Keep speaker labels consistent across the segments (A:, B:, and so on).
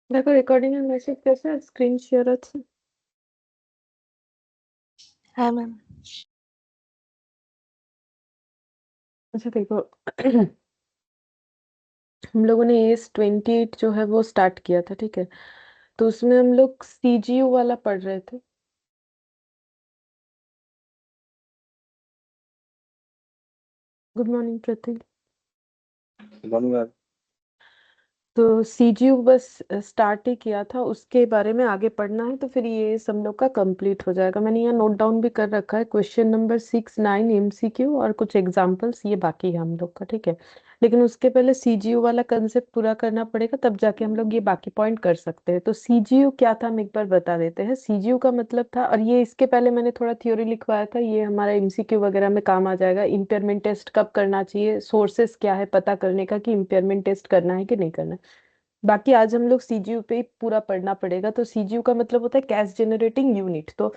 A: দেখো রেকর্ডিং এর মেসেজ कैसे স্ক্রিন শেয়ার আছে।
B: हाँ मैम।
A: अच्छा देखो हम लोगों ने AS28 जो है वो स्टार्ट किया था, ठीक है। तो उसमें हम लोग CGU वाला पढ़ रहे थे। गुड मॉर्निंग प्रतीक।
C: धन्यवाद।
A: तो CGU बस स्टार्ट ही किया था, उसके बारे में आगे पढ़ना है तो फिर ये सब लोग का कंप्लीट हो जाएगा। मैंने यहाँ नोट डाउन भी कर रखा है, क्वेश्चन नंबर 6, 9 MCQ और कुछ एग्जाम्पल्स, ये बाकी है हम लोग का, ठीक है। लेकिन उसके पहले CGU वाला कंसेप्ट पूरा करना पड़ेगा, तब जाके हम लोग ये बाकी पॉइंट कर सकते हैं। तो CGU क्या था हम एक बार बता देते हैं। CGU का मतलब था, और ये इसके पहले मैंने थोड़ा थ्योरी लिखवाया था, ये हमारा MCQ वगैरह में काम आ जाएगा। इम्पेयरमेंट टेस्ट कब करना चाहिए, सोर्सेस क्या है पता करने का कि इम्पेयरमेंट टेस्ट करना है कि नहीं करना है। बाकी आज हम लोग CGU पे ही पूरा पढ़ना पड़ेगा। तो CGU का मतलब होता है कैश जनरेटिंग यूनिट। तो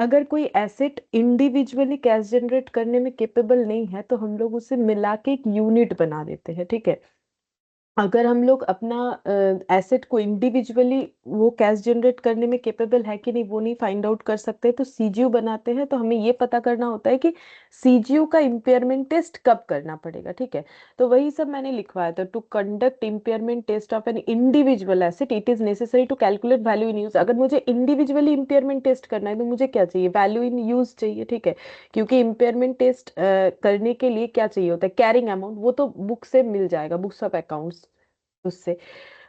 A: अगर कोई एसेट इंडिविजुअली कैश जनरेट करने में केपेबल नहीं है तो हम लोग उसे मिला के एक यूनिट बना देते हैं, ठीक है। अगर हम लोग अपना एसेट को इंडिविजुअली वो कैश जनरेट करने में केपेबल है कि नहीं वो नहीं फाइंड आउट कर सकते, तो CGU बनाते हैं। तो हमें ये पता करना होता है कि CGU का इम्पेयरमेंट टेस्ट कब करना पड़ेगा, ठीक है। तो वही सब मैंने लिखवाया था। To conduct impairment test of an individual asset it is necessary to calculate value in use. अगर मुझे इंडिविजुअली इम्पेयरमेंट टेस्ट करना है तो मुझे क्या चाहिए, वैल्यू इन यूज चाहिए, ठीक है। क्योंकि इम्पेयरमेंट टेस्ट करने के लिए क्या चाहिए होता है, कैरिंग अमाउंट, वो तो बुक से मिल जाएगा, बुक्स ऑफ अकाउंट्स। उससे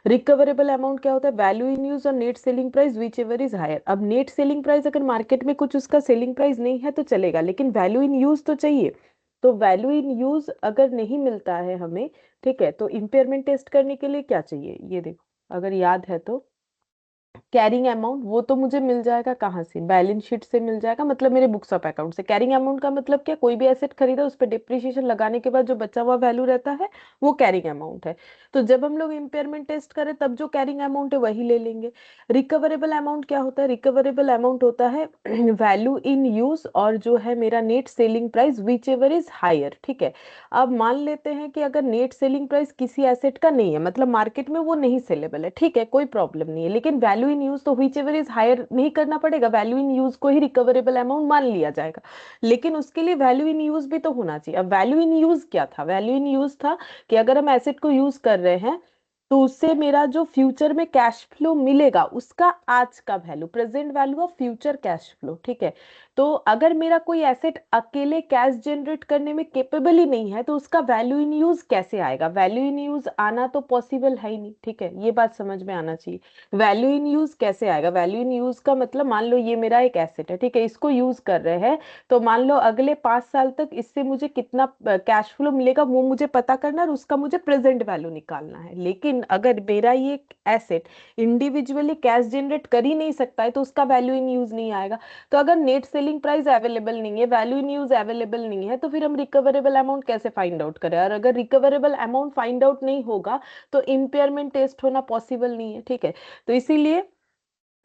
A: रिकवरेबल अमाउंट क्या होता है, वैल्यू इन यूज और net selling price whichever is higher. अब नेट सेलिंग प्राइस अगर मार्केट में कुछ उसका सेलिंग प्राइस नहीं है तो चलेगा, लेकिन वैल्यू इन यूज तो चाहिए। तो वैल्यू इन यूज अगर नहीं मिलता है हमें, ठीक है, तो इम्पेयरमेंट टेस्ट करने के लिए क्या चाहिए, ये देखो अगर याद है तो कैरिंग अमाउंट, वो तो मुझे मिल जाएगा कहाँ से, बैलेंस शीट से मिल जाएगा, मतलब मेरे बुक्स ऑफ अकाउंट से। कैरिंग अमाउंट का मतलब क्या, कोई भी एसेट खरीदा उस पर डिप्रिसिएशन लगाने के बाद जो बचा हुआ वैल्यू रहता है वो कैरिंग अमाउंट है। तो जब हम लोग इम्पेयरमेंट टेस्ट करें तब जो कैरिंग अमाउंट है वही ले लेंगे। रिकवरेबल अमाउंट क्या होता है, रिकवरेबल अमाउंट होता है वैल्यू इन यूज और जो है मेरा net selling price whichever is higher, ठीक है। अब मान लेते हैं कि अगर नेट सेलिंग प्राइस किसी एसेट का नहीं है, मतलब मार्केट में वो नहीं सेलेबल है, ठीक है, कोई प्रॉब्लम नहीं है, लेकिन वैल्यू इन यूज तो व्हिच एवर इज हायर नहीं करना पड़ेगा, वैल्यू इन यूज को ही रिकवरेबल अमाउंट मान लिया जाएगा। लेकिन उसके लिए वैल्यू इन यूज भी तो होना चाहिए। अब वैल्यू इन यूज क्या था, वैल्यू इन यूज था कि अगर हम एसेट को यूज कर रहे हैं तो उससे मेरा जो फ्यूचर में कैश फ्लो मिलेगा उसका आज का value, present value of future cash flow, ठीक है। तो अगर मेरा कोई एसेट अकेले कैश जनरेट करने में केपेबल ही नहीं है तो उसका वैल्यू इन यूज कैसे आएगा, वैल्यू इन यूज आना तो पॉसिबल है ही नहीं, ठीक है, ये बात समझ में आना चाहिए। वैल्यू इन यूज कैसे आएगा, वैल्यू इन यूज का मतलब मान लो ये मेरा एक एसेट है, ठीक है, इसको यूज कर रहे हैं। तो मान लो अगले 5 साल तक इससे मुझे कितना कैश फ्लो मिलेगा वो मुझे पता करना है और उसका मुझे प्रेजेंट वैल्यू निकालना है। लेकिन अगर मेरा ये एसेट इंडिविजुअली कैश जनरेट कर ही नहीं सकता है तो उसका वैल्यू इन यूज नहीं आएगा। तो अगर नेट सेलिंग प्राइस अवेलेबल नहीं है, वैल्यू इन यूज अवेलेबल नहीं है, तो फिर हम रिकवरेबल अमाउंट कैसे फाइंड आउट करें। और अगर रिकवरेबल अमाउंट फाइंड आउट नहीं होगा तो इम्पेयरमेंट टेस्ट होना पॉसिबल नहीं है, ठीक है। तो इसीलिए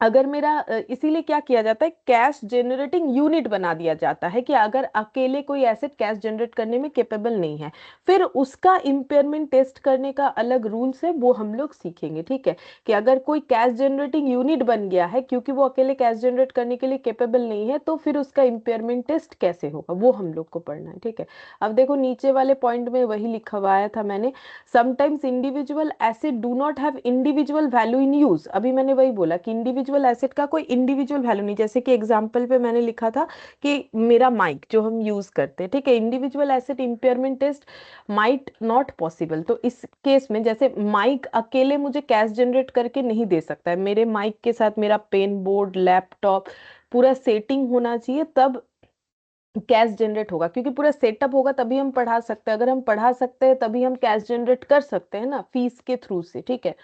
A: अगर मेरा इसीलिए क्या किया जाता है, कैश जनरेटिंग यूनिट बना दिया जाता है कि अगर अकेले कोई एसेट कैश जनरेट करने में केपेबल नहीं है, फिर उसका इम्पेयरमेंट टेस्ट करने का अलग रूल्स है, वो हम लोग सीखेंगे, ठीक है। कि अगर कोई कैश जनरेटिंग यूनिट बन गया है क्योंकि वो अकेले कैश जनरेट करने के लिए केपेबल नहीं है तो फिर उसका इम्पेयरमेंट टेस्ट कैसे होगा वो हम लोग को पढ़ना है, ठीक है। अब देखो नीचे वाले पॉइंट में वही लिखवाया था मैंने, sometimes individual asset do not have individual value in use. अभी मैंने वही बोला कि इंडिविजुअल एसेट का कोई इंडिविजुअल वैल्यू नहीं, जैसे कि एग्जांपल पे मैंने लिखा था कि मेरा माइक जो हम यूज करते हैं, ठीक है, individual asset impairment test might not possible. तो इस केस में जैसे माइक अकेले मुझे कैश जनरेट करके नहीं दे सकता है, मेरे माइक के साथ मेरा पेन बोर्ड लैपटॉप पूरा सेटिंग होना चाहिए, तब कैश जनरेट होगा, क्योंकि पूरा सेटअप होगा तभी हम पढ़ा सकते हैं, अगर हम पढ़ा सकते हैं तभी हम कैश जनरेट कर सकते हैं ना, फीस के थ्रू से, ठीक है।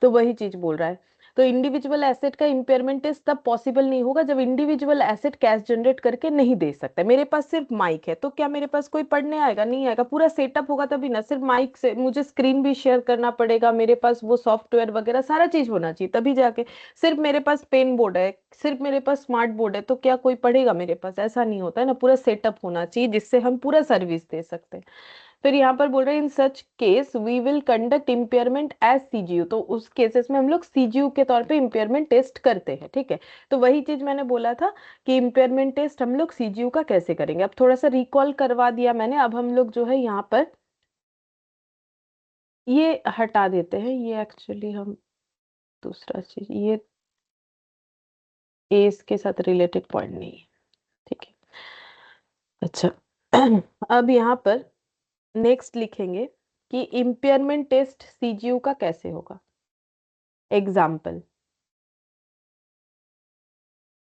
A: तो वही चीज बोल रहा है। तो इंडिविजुअल एसेट का इम्पेयरमेंट टेस्ट तब पॉसिबल नहीं होगा जब इंडिविजुअल एसेट कैश जनरेट करके नहीं दे सकता। मेरे पास सिर्फ माइक है तो क्या मेरे पास कोई पढ़ने आएगा, नहीं आएगा, पूरा सेटअप होगा तभी ना। सिर्फ माइक से मुझे स्क्रीन भी शेयर करना पड़ेगा, मेरे पास वो सॉफ्टवेयर वगैरह सारा चीज होना चाहिए तभी जाके। सिर्फ मेरे पास पेन बोर्ड है, सिर्फ मेरे पास स्मार्ट बोर्ड है तो क्या कोई पढ़ेगा मेरे पास, ऐसा नहीं होता है ना, पूरा सेटअप होना चाहिए जिससे हम पूरा सर्विस दे सकते हैं। फिर यहाँ पर बोल रहे हैं in such case we will conduct impairment as CGU, तो उस केसेस में हम लोग सीजीयू के तौर पे इम्पेयरमेंट टेस्ट करते हैं, ठीक है। तो वही चीज मैंने बोला था कि इम्पेयरमेंट टेस्ट हम लोग सीजीयू का कैसे करेंगे। अब थोड़ा सा रिकॉल करवा दिया मैंने। अब हम लोग जो है यहाँ पर ये हटा देते हैं, ये एक्चुअली हम दूसरा चीज, ये एज के साथ रिलेटेड पॉइंट नहीं है, ठीक है। अच्छा अब यहाँ पर नेक्स्ट लिखेंगे कि इम्पेयरमेंट टेस्ट सीजीयू का कैसे होगा। Example,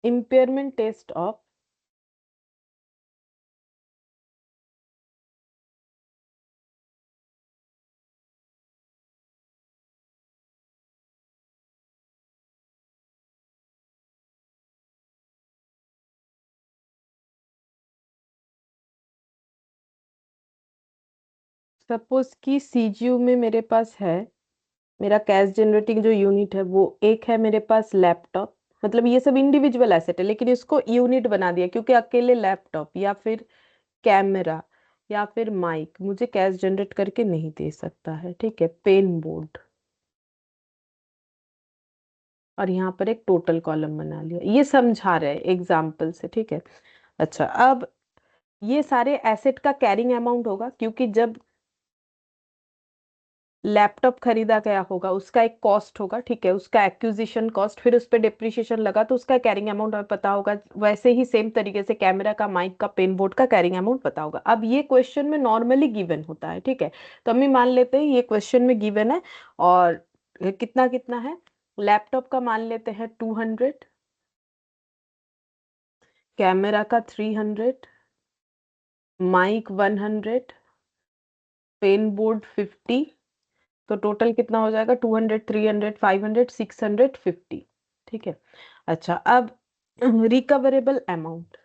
A: impairment test of suppose कि सीजीयू में मेरे पास है, मेरा कैश जनरेटिंग जो यूनिट है वो एक है मेरे पास लैपटॉप, मतलब ये सब इंडिविजुअल एसेट है लेकिन इसको यूनिट बना दिया क्योंकि अकेले लैपटॉप या फिर कैमरा या फिर माइक मुझे कैश जनरेट करके नहीं दे सकता है, ठीक है। पेन बोर्ड, और यहाँ पर एक टोटल कॉलम बना लिया, ये समझा रहे हैं एग्जाम्पल से, ठीक है। अच्छा, अब ये सारे एसेट का कैरिंग अमाउंट होगा क्योंकि जब लैपटॉप खरीदा गया होगा उसका एक कॉस्ट होगा, ठीक है, उसका एक्विजिशन कॉस्ट, फिर उस पर डिप्रिशिएशन लगा तो उसका कैरिंग अमाउंट हमें पता होगा। वैसे ही सेम तरीके से कैमरा का, माइक का, पेन बोर्ड का कैरिंग अमाउंट पता होगा। अब ये क्वेश्चन में नॉर्मली गिवन होता है, ठीक है। तो हम मान लेते हैं ये क्वेश्चन में गिवन है, और कितना कितना है, लैपटॉप का मान लेते हैं 200, कैमरा का 300, माइक 100, पेन बोर्ड 50, तो टोटल कितना हो जाएगा, 200, 300, 500, 650, ठीक है। अच्छा, अब रिकवरेबल अमाउंट,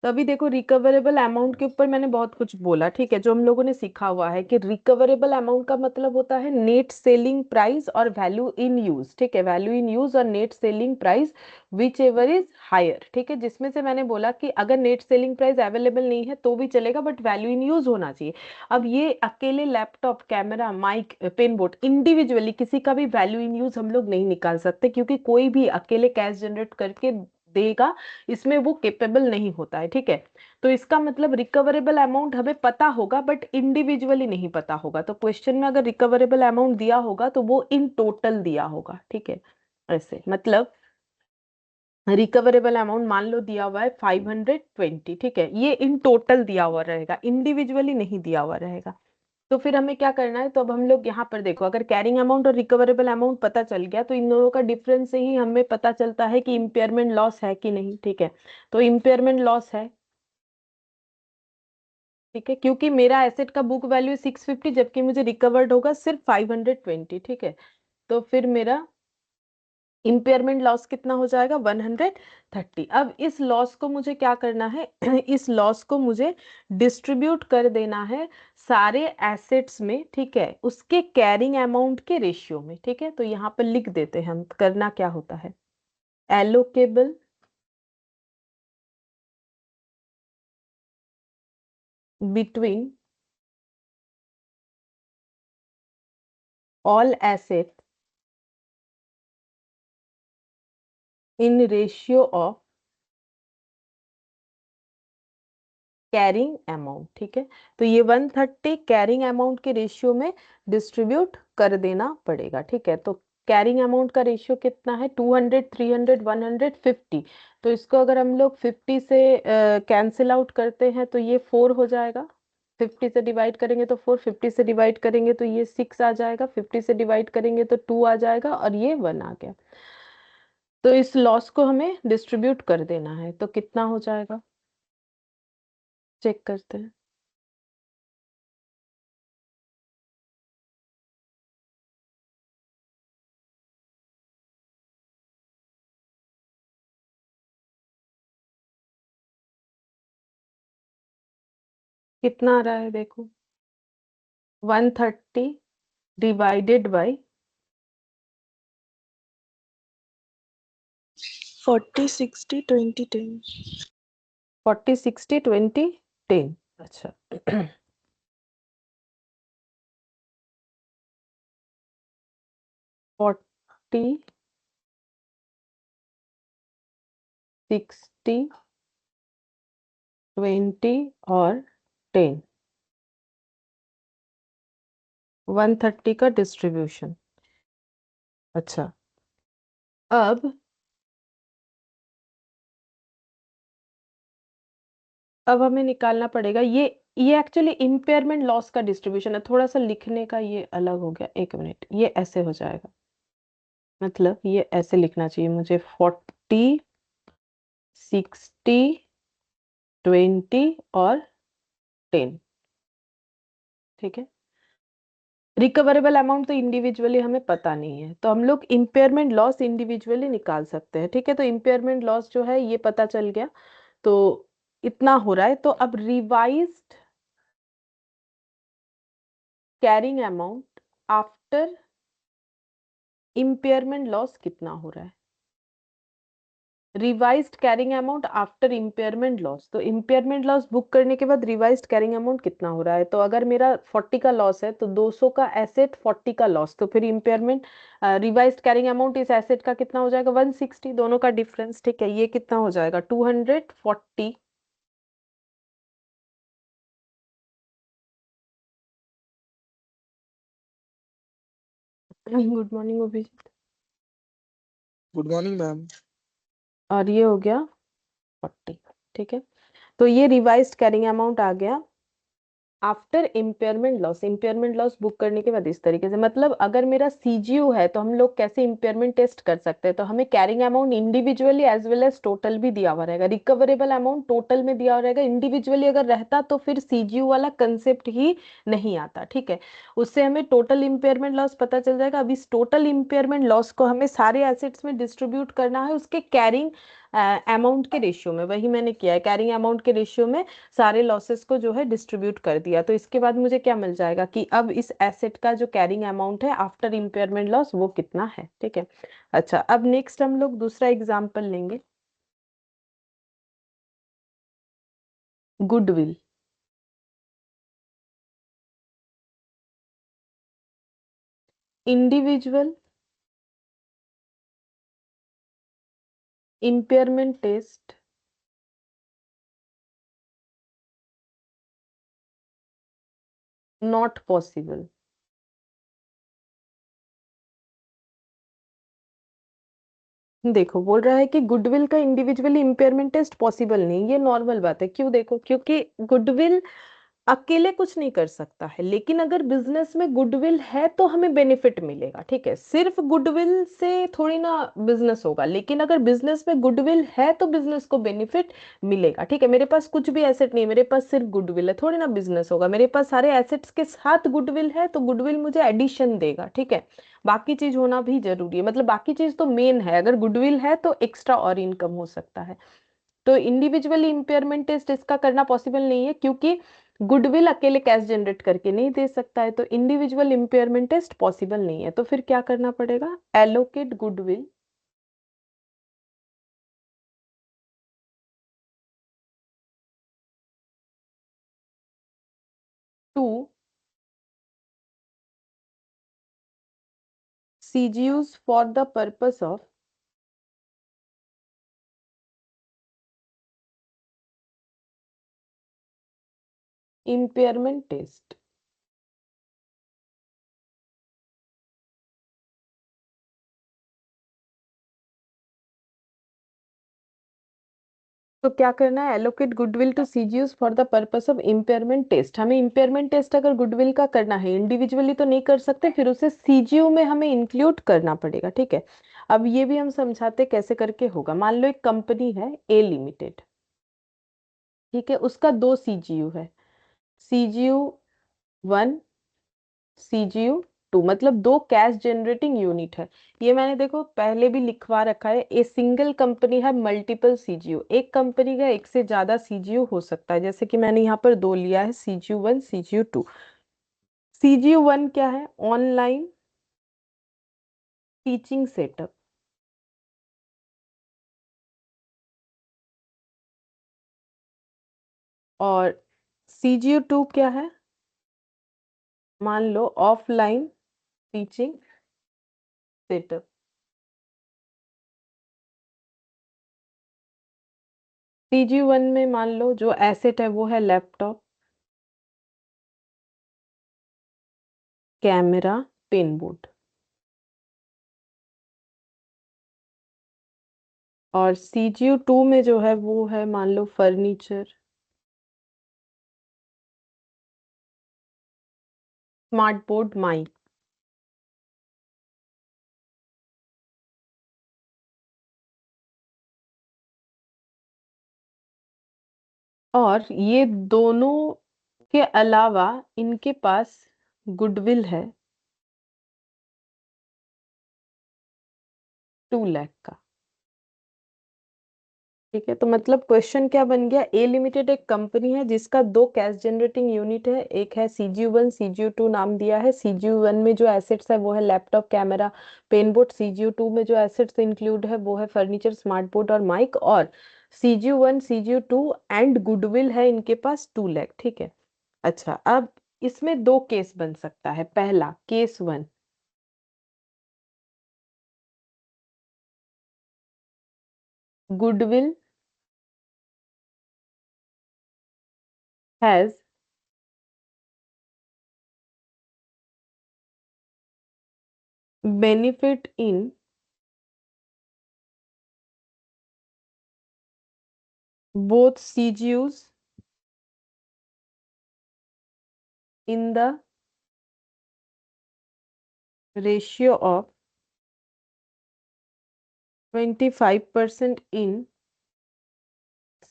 A: तो अभी देखो रिकवरेबल अमाउंट के ऊपर मैंने बहुत कुछ बोला, ठीक है, जो हम लोगों ने सीखा हुआ है कि रिकवरेबल अमाउंट का मतलब होता है नेट सेलिंग प्राइस और वैल्यू इन यूज, ठीक है, वैल्यू इन यूज और net selling price whichever is higher, ठीक है। जिसमें से मैंने बोला कि अगर नेट सेलिंग प्राइस अवेलेबल नहीं है तो भी चलेगा बट वैल्यू इन यूज होना चाहिए। अब ये अकेले laptop, camera, mic, pen board individually किसी का भी वैल्यू इन यूज हम लोग नहीं निकाल सकते क्योंकि कोई भी अकेले कैश जनरेट करके देगा इसमें वो केपेबल नहीं होता है, ठीक है। तो इसका मतलब रिकवरेबल अमाउंट हमें पता होगा बट इंडिविजुअली नहीं पता होगा। तो क्वेश्चन में अगर रिकवरेबल अमाउंट दिया होगा तो वो इन टोटल दिया होगा, ठीक है। ऐसे मतलब रिकवरेबल अमाउंट मान लो दिया हुआ है 520, ठीक है, ये इन टोटल दिया हुआ रहेगा, इंडिविजुअली नहीं दिया हुआ रहेगा। तो फिर हमें क्या करना है, तो अब हम लोग यहाँ पर देखो, अगर कैरिंग अमाउंट और रिकवरेबल अमाउंट पता चल गया तो इन दोनों का डिफरेंस से ही हमें पता चलता है कि इम्पेयरमेंट लॉस है कि नहीं, ठीक है। तो इम्पेयरमेंट लॉस है, ठीक है, क्योंकि मेरा एसेट का बुक वैल्यू 650 जबकि मुझे रिकवर्ड होगा सिर्फ 520, ठीक है। तो फिर मेरा इम्पेयरमेंट लॉस कितना हो जाएगा, 130। अब इस लॉस को मुझे क्या करना है इस लॉस को मुझे डिस्ट्रीब्यूट कर देना है सारे एसेट्स में, ठीक है, उसके कैरिंग अमाउंट के रेशियो में, ठीक है। तो यहाँ पर लिख देते हैं हम, करना क्या होता है, allocable between all asset in ratio of carrying amount, ठीक है। तो ये 130 कैरिंग अमाउंट के रेशियो में डिस्ट्रीब्यूट कर देना पड़ेगा, ठीक है। तो कैरिंग अमाउंट का रेशियो कितना है, 200, 300, 150। तो इसको अगर हम लोग 50 से कैंसिल आउट करते हैं तो ये 4 हो जाएगा, 50 से डिवाइड करेंगे तो 4, 50 से डिवाइड करेंगे तो ये 6 आ जाएगा, 50 से डिवाइड करेंगे तो 2 आ जाएगा और ये 1 आ गया। तो इस लॉस को हमें डिस्ट्रीब्यूट कर देना है, तो कितना हो जाएगा, चेक करते हैं। कितना आ रहा है देखो, 130 डिवाइडेड बाई
B: 40, 60, 20, 10.
A: 40, 60, 20 10। अच्छा। 40, 60, 20 और 10, 130 का डिस्ट्रीब्यूशन। अच्छा, अब हमें निकालना पड़ेगा ये एक्चुअली इम्पेयरमेंट लॉस का डिस्ट्रीब्यूशन है। थोड़ा सा लिखने का ये अलग हो गया, एक मिनट, ये ऐसे हो जाएगा, मतलब ये ऐसे लिखना चाहिए मुझे, 40, 60, 20 और 10। ठीक है। रिकवरेबल अमाउंट तो इंडिविजुअली हमें पता नहीं है, तो हम लोग इम्पेयरमेंट लॉस इंडिविजुअली निकाल सकते हैं। ठीक है, तो इम्पेयरमेंट लॉस जो है ये पता चल गया, तो इतना हो रहा है। तो अब revised carrying amount after impairment loss कितना हो रहा है? Revised carrying amount after impairment loss, तो इम्पेयरमेंट लॉस बुक करने के बाद रिवाइज्ड कैरिंग अमाउंट कितना हो रहा है? तो अगर मेरा 40 का लॉस है तो 200 का एसेट, 40 का लॉस, तो फिर इम्पेयरमेंट रिवाइज्ड कैरिंग अमाउंट इस एसेट का कितना हो जाएगा? 160, दोनों का डिफरेंस। ठीक है, ये कितना हो जाएगा? 240। Good morning Abhijeet.
C: Good morning ma'am.
A: और ये हो गया 40। ठीक है, तो ये रिवाइज्ड कैरिंग अमाउंट आ गया after impairment loss. Impairment loss book करने के बाद इस तरीके से, मतलब अगर मेरा सीजीयू है तो हम लोग कैसे इम्पेयरमेंट टेस्ट कर सकते हैं? तो हमें carrying amount individually as well as total भी दिया हुआ रहेगा। रिकवरेबल अमाउंट टोटल में दिया हुआ रहेगा, इंडिविजुअली अगर रहता तो फिर सीजीयू वाला कंसेप्ट ही नहीं आता। ठीक है, उससे हमें टोटल इम्पेयरमेंट लॉस पता चल जाएगा। अब इस टोटल इम्पेयरमेंट लॉस को हमें सारे एसेट्स में डिस्ट्रीब्यूट करना है उसके कैरिंग अमाउंट के रेशियो में। वही मैंने किया है, कैरिंग अमाउंट के रेशियो में सारे लॉसेस को जो है डिस्ट्रीब्यूट कर दिया। तो इसके बाद मुझे क्या मिल जाएगा कि अब इस एसेट का जो कैरिंग अमाउंट है आफ्टर इम्पेयरमेंट लॉस वो कितना है। ठीक है। अच्छा, अब नेक्स्ट हम लोग दूसरा एग्जांपल लेंगे, goodwill. Individual impairment test not possible. देखो, बोल रहा है कि गुडविल का इंडिविजुअली इम्पेयरमेंट टेस्ट पॉसिबल नहीं। ये नॉर्मल बात है, क्यों? देखो, क्योंकि गुडविल अकेले कुछ नहीं कर सकता है, लेकिन अगर बिजनेस में गुडविल है तो हमें बेनिफिट मिलेगा। ठीक है, सिर्फ गुडविल से थोड़ी ना बिजनेस होगा, लेकिन अगर बिजनेस में गुडविल है तो बिजनेस को बेनिफिट मिलेगा। ठीक है, मेरे पास कुछ भी एसेट नहीं है, मेरे पास सिर्फ गुडविल है, थोड़ी ना बिजनेस होगा। मेरे पास सारे एसेट्स के साथ गुडविल है तो गुडविल मुझे एडिशन देगा। ठीक है, बाकी चीज होना भी जरूरी है, मतलब बाकी चीज तो मेन है, अगर गुडविल है तो एक्स्ट्रा और इनकम हो सकता है। तो इंडिविजुअली इंपेयरमेंट टेस्ट इसका करना पॉसिबल नहीं है, क्योंकि गुडविल अकेले कैश जनरेट करके नहीं दे सकता है, तो इंडिविजुअल इंपेयरमेंट टेस्ट पॉसिबल नहीं है। तो फिर क्या करना पड़ेगा? Allocate goodwill to CGUs for the purpose of impairment test. तो क्या करना है? Allocate goodwill to CGUs for the purpose of impairment test. हमें इम्पेयरमेंट टेस्ट अगर गुडविल का करना है, इंडिविजुअली तो नहीं कर सकते, फिर उसे सीजीयू में हमें इंक्लूड करना पड़ेगा। ठीक है, अब ये भी हम समझाते कैसे करके होगा। मान लो एक कंपनी है ए लिमिटेड। ठीक है, उसका दो सीजीयू है, CGU 1, CGU 2, मतलब दो कैश जनरेटिंग यूनिट है। ये मैंने देखो पहले भी लिखवा रखा है, ए सिंगल कंपनी है मल्टीपल सीजीयू। एक कंपनी का एक से ज्यादा सीजीयू हो सकता है, जैसे कि मैंने यहाँ पर दो लिया है, CGU 1, CGU 2। CGU 1 क्या है? Online teaching setup. और CGU2 क्या है? मान लो ऑफलाइन टीचिंग सेटअप। CGU1 में मान लो जो एसेट है वो है लैपटॉप, कैमरा, पेन बोर्ड। और CGU2 में जो है वो है मान लो फर्नीचर, स्मार्ट बोर्ड, माइक। और ये दोनों के अलावा इनके पास गुडविल है 2 लाख का। ठीक है, तो मतलब क्वेश्चन क्या बन गया? ए लिमिटेड एक कंपनी है जिसका दो कैश जनरेटिंग यूनिट है, एक है CGU1, CGU2 नाम दिया है। CGU1 में जो एसेट्स है वो है laptop, camera, pen board. CGU2 में जो एसेट्स इंक्लूड है वो है फर्नीचर, स्मार्ट बोर्ड और माइक। और CGU1, CGU2 एंड गुडविल है इनके पास 2 लाख। ठीक है। अच्छा, अब इसमें दो केस बन सकता है। पहला case 1, goodwill has benefit in both CGUs in the ratio of 25% in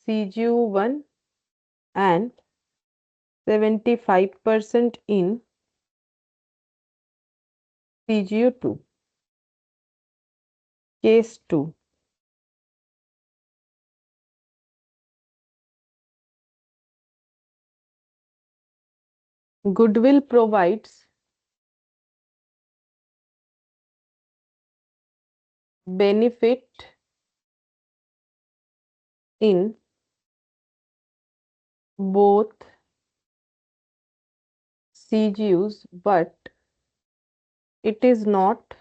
A: CGU1 and 75% in CGU2. Case 2. Goodwill provides benefit in both CGUs, but it is not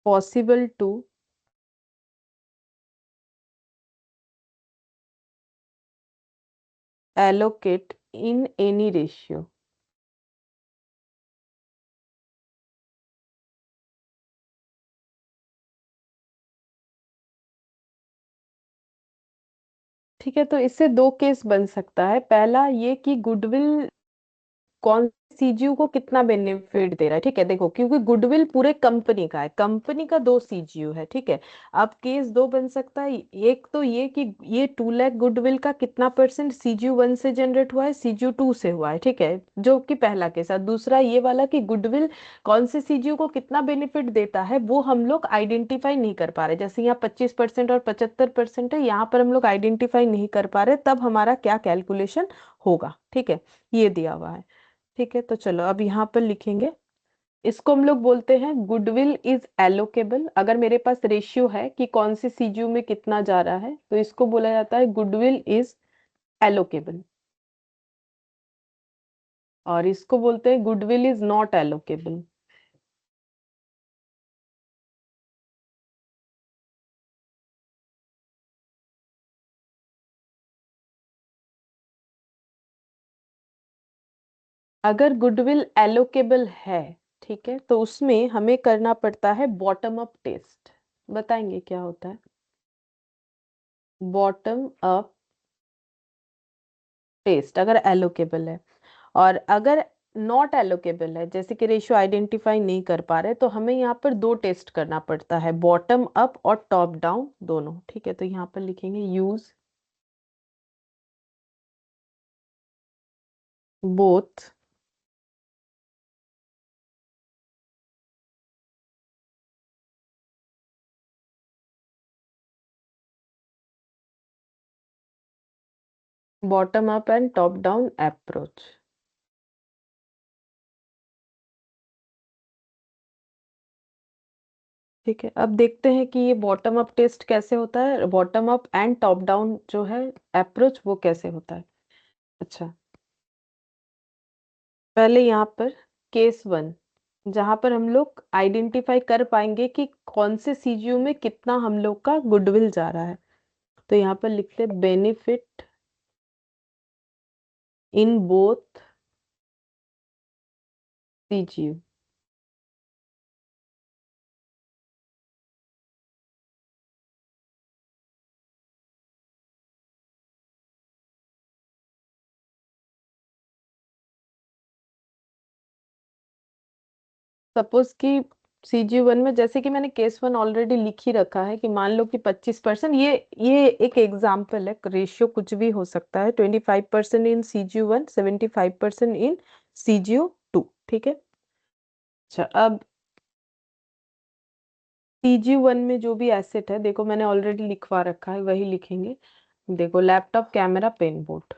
A: possible to allocate in any ratio. ठीक है, तो इससे दो case बन सकता है। पहला ये कि गुडविल कौन सीजीयू को कितना बेनिफिट दे रहा है। ठीक है, देखो, क्योंकि गुडविल पूरे कंपनी का है, कंपनी का दो सीजीयू है। ठीक है। अब केस दो बन सकता है। एक तो ये कि ये 2 लाख गुडविल का कितना परसेंट CGU1 से जनरेट हुआ है, CGU2 से हुआ है। ठीक है, जो कि पहला केस है। दूसरा ये वाला कि गुडविल कौन से सीजीयू को कितना बेनिफिट देता है वो हम लोग आइडेंटिफाई नहीं कर पा रहे। जैसे यहाँ 25% और 75% है, यहाँ पर हम लोग आइडेंटिफाई नहीं कर पा रहे, तब हमारा क्या कैलकुलेशन होगा। ठीक है, ये दिया हुआ है। ठीक है, तो चलो अब यहाँ पर लिखेंगे। इसको हम लोग बोलते हैं गुडविल इज एलोकेबल। अगर मेरे पास रेशियो है कि कौन से सीजीयू में कितना जा रहा है, तो इसको बोला जाता है गुडविल इज एलोकेबल। और इसको बोलते हैं गुडविल इज नॉट एलोकेबल। अगर गुडविल एलोकेबल है, ठीक है, तो उसमें हमें करना पड़ता है बॉटम अप टेस्ट। बताएंगे क्या होता है बॉटम अप टेस्ट अगर एलोकेबल है। और अगर नॉट एलोकेबल है, जैसे कि रेशियो आइडेंटिफाई नहीं कर पा रहे, तो हमें यहाँ पर दो टेस्ट करना पड़ता है, बॉटम अप और टॉप डाउन दोनों। ठीक है, तो यहाँ पर लिखेंगे use both bottom up and top down approach. ठीक है, अब देखते हैं कि ये बॉटम अप टेस्ट कैसे होता है, bottom up and top down जो है अप्रोच वो कैसे होता है। अच्छा, पहले यहाँ पर केस वन, जहां पर हम लोग आइडेंटिफाई कर पाएंगे कि कौन से सीजीयू में कितना हम लोग का गुडविल जा रहा है। तो यहाँ पर लिखते हैं benefit in both CGU. Suppose कि CG1 में, जैसे कि मैंने केस वन ऑलरेडी लिख ही रखा है कि मान लो कि 25%, ये एक एग्जाम्पल है, रेशियो कुछ भी हो सकता है, 25% इन CG1, 75% इन CGO2। ठीक है। अच्छा, अब CG1 में जो भी एसेट है, देखो मैंने ऑलरेडी लिखवा रखा है, वही लिखेंगे। देखो, लैपटॉप, कैमरा, पेन बोर्ड।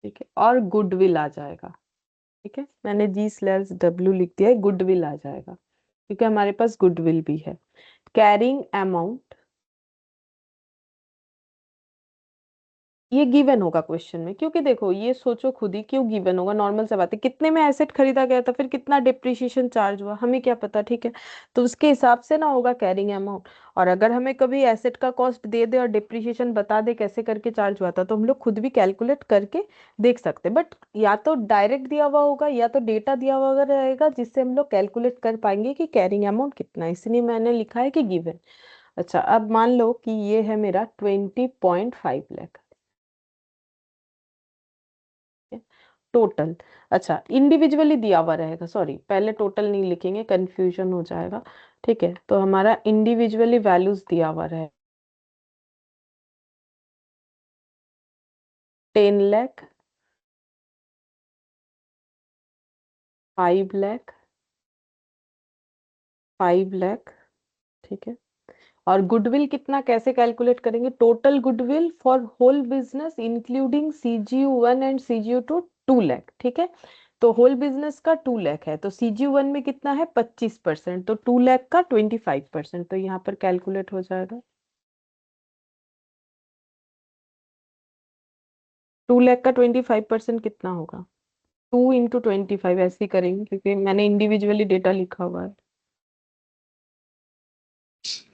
A: ठीक है, और गुडविल आ जाएगा। ठीक है, मैंने G/W लिख दिया है, गुडविल आ जाएगा क्योंकि हमारे पास गुडविल भी है। कैरिंग अमाउंट, ये गिवन होगा क्वेश्चन में, क्योंकि देखो ये सोचो खुद ही, क्यों गिवन होगा, नॉर्मल सा बात है, कितने में एसेट खरीदा गया था, फिर कितना डिप्रिशिएशन चार्ज हुआ, हमें क्या पता। ठीक है, तो उसके हिसाब से ना होगा कैरिंग अमाउंट। और अगर हमें कभी एसेट का कॉस्ट दे दे और डिप्रिशिएशन बता दे कैसे करके चार्ज हुआ था, तो हम लोग खुद भी कैलकुलेट करके देख सकते हैं। बट या तो डायरेक्ट दिया हुआ होगा या तो डेटा दिया हुआ रहेगा, जिससे हम लोग कैलकुलेट कर पाएंगे कि कैरिंग अमाउंट कितना है, इसलिए मैंने लिखा है कि गिवन। अच्छा, अब मान लो कि ये है मेरा 20.5 लाख टोटल। अच्छा, इंडिविजुअली दिया हुआ रहेगा, सॉरी पहले टोटल नहीं लिखेंगे, कंफ्यूजन हो जाएगा। ठीक है, तो हमारा इंडिविजुअली वैल्यूज दिया हुआ रहेगा, 10 लाख, 5 लाख, 5 लाख। ठीक है, और गुडविल कितना कैसे कैलकुलेट करेंगे, total goodwill for whole business including CGU1 and CGU2, 2 lakh. ठीक है, तो होल बिजनेस का 2 लाख है, तो CGU1 में कितना है 25%, तो 2 लाख का 25%, तो यहाँ पर कैलकुलेट हो जाएगा। 2 लाख का 25% कितना होगा, 2 × 25, ऐसे ही करेंगे क्योंकि मैंने इंडिविजुअली डेटा लिखा हुआ है।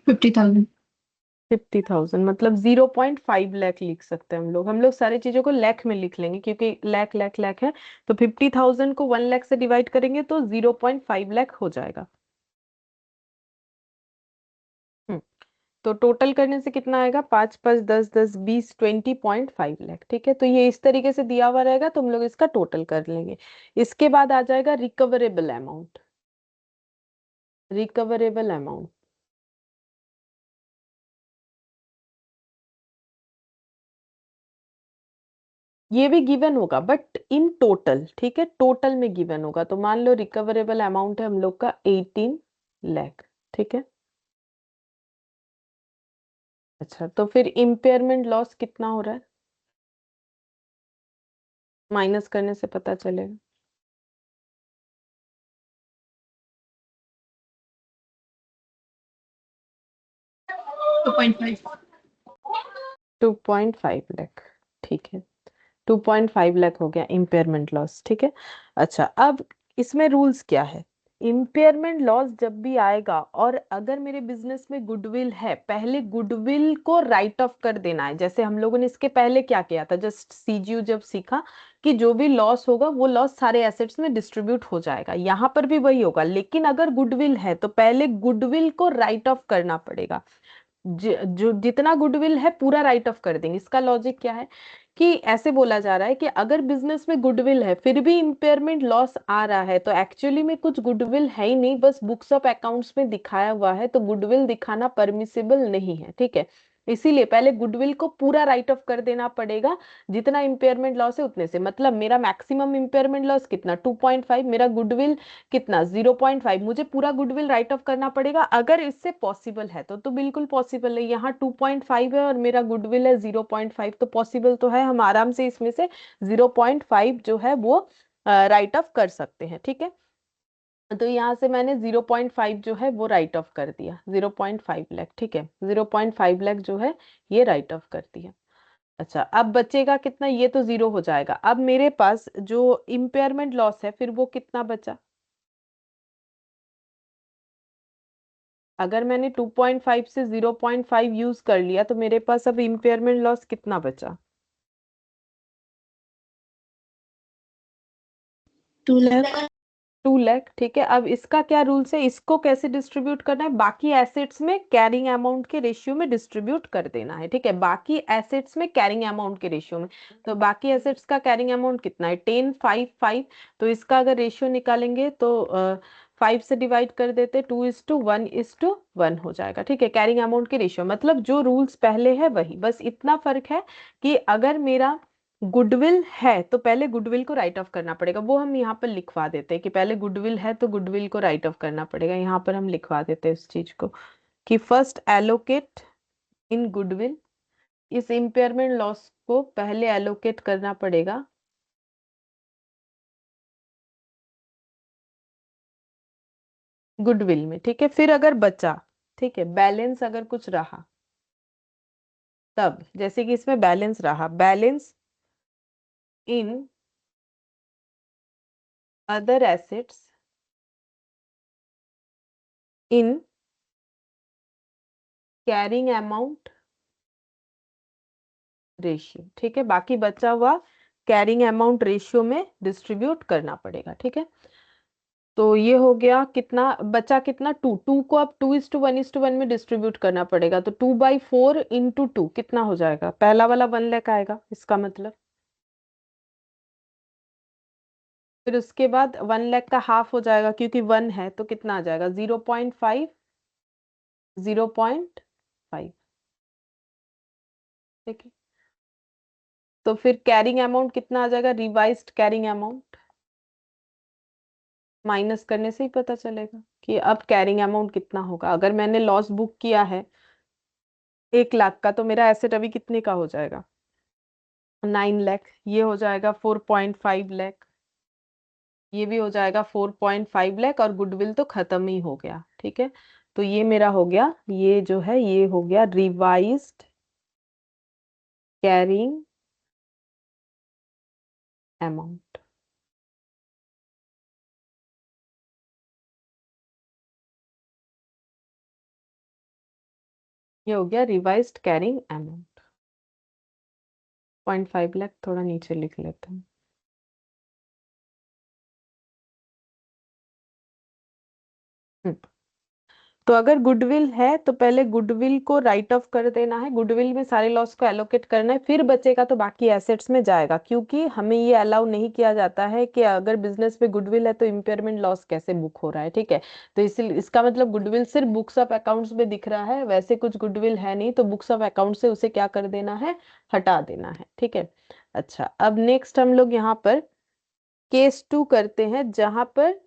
B: 50,000।
A: 50,000 मतलब 0.5 लाख लिख सकते हैं हम लोग सारी चीजों को लाख में लिख लेंगे क्योंकि लाख लाख लाख है। तो 50,000 को 1 लाख से डिवाइड करेंगे तो 0.5 लाख हो जाएगा। हम्म, तो टोटल करने से कितना आएगा, 5 5 10 10 20, 20.5 लाख। ठीक है, तो ये इस तरीके से दिया हुआ रहेगा, तो हम लोग इसका टोटल कर लेंगे। इसके बाद आ जाएगा रिकवरेबल अमाउंट। रिकवरेबल अमाउंट ये भी गिवन होगा बट इन टोटल। ठीक है, टोटल में गिवन होगा, तो मान लो रिकवरेबल अमाउंट है हम लोग का 18 लाख। ठीक है, अच्छा तो फिर इम्पेयरमेंट लॉस कितना हो रहा है, माइनस करने से पता चलेगा।
B: 2.5।
A: 2.5 लाख। ठीक है, 2.5 लाख हो गया इम्पेयरमेंट लॉस। ठीक है, अच्छा अब इसमें रूल्स क्या है, इम्पेयरमेंट लॉस जब भी आएगा और अगर मेरे बिजनेस में गुडविल है, पहले गुडविल को राइट ऑफ कर देना है। जैसे हम लोगों ने इसके पहले क्या किया था, जस्ट CGU जब सीखा कि जो भी लॉस होगा वो लॉस सारे एसेट्स में डिस्ट्रीब्यूट हो जाएगा, यहाँ पर भी वही होगा। लेकिन अगर गुडविल है तो पहले गुडविल को राइट ऑफ करना पड़ेगा। जो जितना गुडविल है पूरा राइट ऑफ कर देंगे। इसका लॉजिक क्या है कि ऐसे बोला जा रहा है कि अगर बिजनेस में गुडविल है फिर भी इम्पेयरमेंट लॉस आ रहा है तो एक्चुअली में कुछ गुडविल है ही नहीं, बस बुक्स ऑफ अकाउंट्स में दिखाया हुआ है, तो गुडविल दिखाना परमिसिबल नहीं है। ठीक है, इसीलिए पहले गुडविल को पूरा राइट ऑफ कर देना पड़ेगा, जितना इम्पेयरमेंट लॉस है उतने से। मतलब मेरा मैक्सिमम इम्पेयरमेंट लॉस कितना 2.5, मेरा गुडविल कितना 0.5, मुझे पूरा गुडविल राइट ऑफ करना पड़ेगा अगर इससे पॉसिबल है तो बिल्कुल पॉसिबल है। यहाँ 2.5 है और मेरा गुडविल है 0.5, तो पॉसिबल तो है, हम आराम से इसमें से 0.5 जो है वो राइट ऑफ कर सकते हैं। ठीक है, तो यहाँ से मैंने 0.5 जो है वो राइट ऑफ कर दिया, 0.5 लाख। ठीक है, 0.5 लाख जो है ये राइट ऑफ कर दिया। अच्छा, अब बचेगा कितना, ये तो जीरो हो जाएगा। अब मेरे पास जो इम्पेयरमेंट लॉस है फिर वो कितना बचा, अगर मैंने 2.5 से 0.5 यूज कर लिया तो मेरे पास अब इम्पेयरमेंट लॉस कितना बचा,
C: 2 लाख।
A: 2 लाख। ठीक है, अब इसका क्या रूल्स है, इसको कैसे डिस्ट्रीब्यूट करना है, बाकी एसेट्स में कैरिंग अमाउंट के रेशियो में डिस्ट्रीब्यूट कर देना है। ठीक है, बाकी एसेट्स में कैरिंग अमाउंट के रेशियो में। तो बाकी एसेट्स का कैरिंग अमाउंट कितना है, 10, 5, 5। तो इसका अगर रेशियो निकालेंगे तो 5 से डिवाइड कर देते, 2:1:1 हो जाएगा। ठीक है, कैरिंग अमाउंट के रेशियो मतलब जो रूल्स पहले है वही, बस इतना फर्क है कि अगर मेरा गुडविल है तो पहले गुडविल को राइट ऑफ करना पड़ेगा, वो हम यहाँ पर लिखवा देते हैं कि पहले गुडविल है तो गुडविल को राइट ऑफ करना पड़ेगा। यहाँ पर हम लिखवा देते हैं इस चीज को कि फर्स्ट एलोकेट इन गुडविल, इस इम्पेयरमेंट लॉस को पहले एलोकेट करना पड़ेगा गुडविल में। ठीक है, फिर अगर बचा, ठीक है, बैलेंस अगर कुछ रहा, तब जैसे कि इसमें बैलेंस रहा, balance in other assets in carrying amount ratio. ठीक है, बाकी बचा हुआ कैरिंग अमाउंट रेशियो में डिस्ट्रीब्यूट करना पड़ेगा। ठीक है, तो ये हो गया, कितना बचा, कितना 2, 2 को अब 2:1:1 में डिस्ट्रीब्यूट करना पड़ेगा, तो 2/4 × 2 कितना हो जाएगा, पहला वाला 1 लाख आएगा इसका मतलब। फिर उसके बाद 1 लाख का हाफ हो जाएगा क्योंकि 1 है, तो कितना आ जाएगा 0.5, 0.5। ठीक है, तो फिर कैरिंग अमाउंट कितना आ जाएगा, रिवाइज्ड कैरिंग अमाउंट माइनस करने से ही पता चलेगा कि अब कैरिंग अमाउंट कितना होगा। अगर मैंने लॉस बुक किया है 1 लाख का, तो मेरा एसेट अभी कितने का हो जाएगा, 9 लाख। ये हो जाएगा 4.5 लाख, ये भी हो जाएगा 4.5 लाख, और गुडविल तो खत्म ही हो गया। ठीक है, तो ये मेरा हो गया, ये जो है ये हो गया रिवाइज्ड कैरिंग अमाउंट। ये हो गया रिवाइज्ड कैरिंग अमाउंट। 0.5 लाख थोड़ा नीचे लिख लेते हैं। हम्म, तो अगर गुडविल है तो पहले गुडविल को राइट ऑफ कर देना है, गुडविल में सारे लॉस को एलोकेट करना है, फिर बचेगा तो बाकी एसेट्स में जाएगा, क्योंकि हमें ये अलाउ नहीं किया जाता है कि अगर बिजनेस में गुडविल है तो इम्पेयरमेंट लॉस कैसे बुक हो रहा है। ठीक है, तो इसलिए इसका मतलब गुडविल सिर्फ बुक्स ऑफ अकाउंट्स में दिख रहा है, वैसे कुछ गुडविल है नहीं, तो बुक्स ऑफ अकाउंट से उसे क्या कर देना है, हटा देना है। ठीक है, अच्छा, अब नेक्स्ट हम लोग यहाँ पर केस 2 करते हैं, जहां पर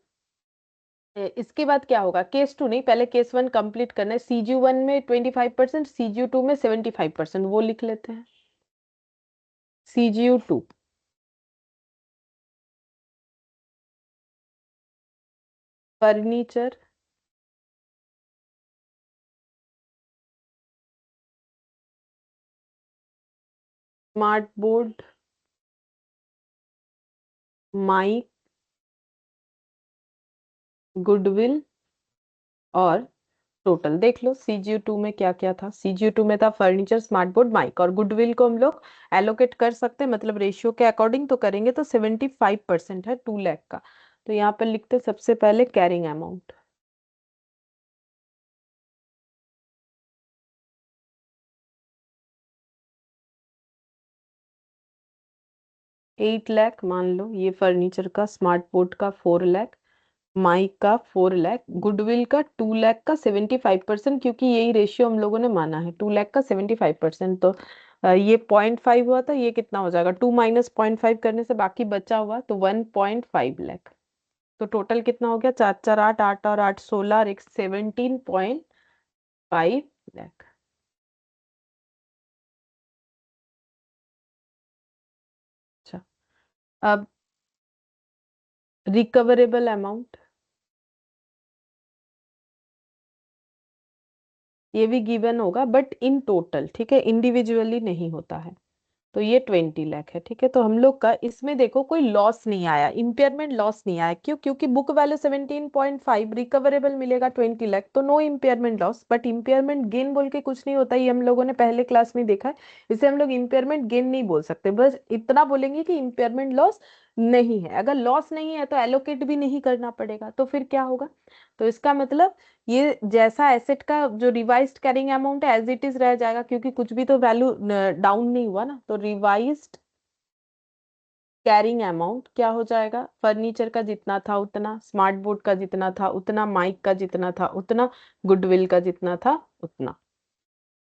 A: इसके बाद क्या होगा, केस 2 नहीं, पहले केस 1 कंप्लीट करना है। CG1 में 25%, CGU2 में 75%, वो लिख लेते हैं। CGU2 furniture, smart board, mic, goodwill और टोटल। देख लो CGU2 में क्या क्या था, CGU2 में था फर्नीचर, स्मार्ट बोर्ड, माइक, और गुडविल को हम लोग एलोकेट कर सकते हैं, मतलब रेशियो के अकॉर्डिंग तो करेंगे, तो 75% है 2 लाख का। तो यहाँ पर लिखते हैं सबसे पहले कैरिंग अमाउंट, 8 लाख मान लो, ये फर्नीचर का, स्मार्ट बोर्ड का 4 लाख, माइक का 4 लाख, गुडविल का 2 लाख का 75%, क्योंकि यही रेशियो हम लोगों ने माना है, 2 लाख का 75%। तो ये 0.5 हुआ था, ये कितना हो जाएगा, 2 माइनस 0.5 करने से बाकी बचा हुआ तो 1.5 लाख। तो टोटल कितना हो गया, 4 4 8, 8 और 8 16, और एक 17.5 लाख। अच्छा, अब रिकवरेबल अमाउंट, ये भी गिवन होगा बट इन टोटल, ठीक है, इंडिविजुअली नहीं होता है। तो ये 20 लाख है, ठीक है। तो हम लोग का इसमें देखो कोई लॉस नहीं आया, इम्पेयरमेंट लॉस नहीं आया, क्यों, क्योंकि बुक वैल्यू 17.5, रिकवरेबल मिलेगा 20 लाख, तो no impairment loss. But impairment gain बोल के कुछ नहीं होता, ये हम लोगों ने पहले क्लास में देखा है। इसे हम लोग इम्पेयरमेंट गेन नहीं बोल सकते, बस इतना बोलेंगे कि इम्पेयरमेंट लॉस नहीं है। अगर लॉस नहीं है तो एलोकेट भी नहीं करना पड़ेगा, तो फिर क्या होगा, तो इसका मतलब ये जैसा एसेट का जो रिवाइज्ड कैरिंग अमाउंट है एज इट इज रह जाएगा, क्योंकि कुछ भी तो वैल्यू डाउन नहीं हुआ ना। तो रिवाइज्ड कैरिंग अमाउंट क्या हो जाएगा, फर्नीचर का जितना था उतना, स्मार्ट बोर्ड का जितना था उतना, माइक का जितना था उतना, गुडविल का जितना था उतना,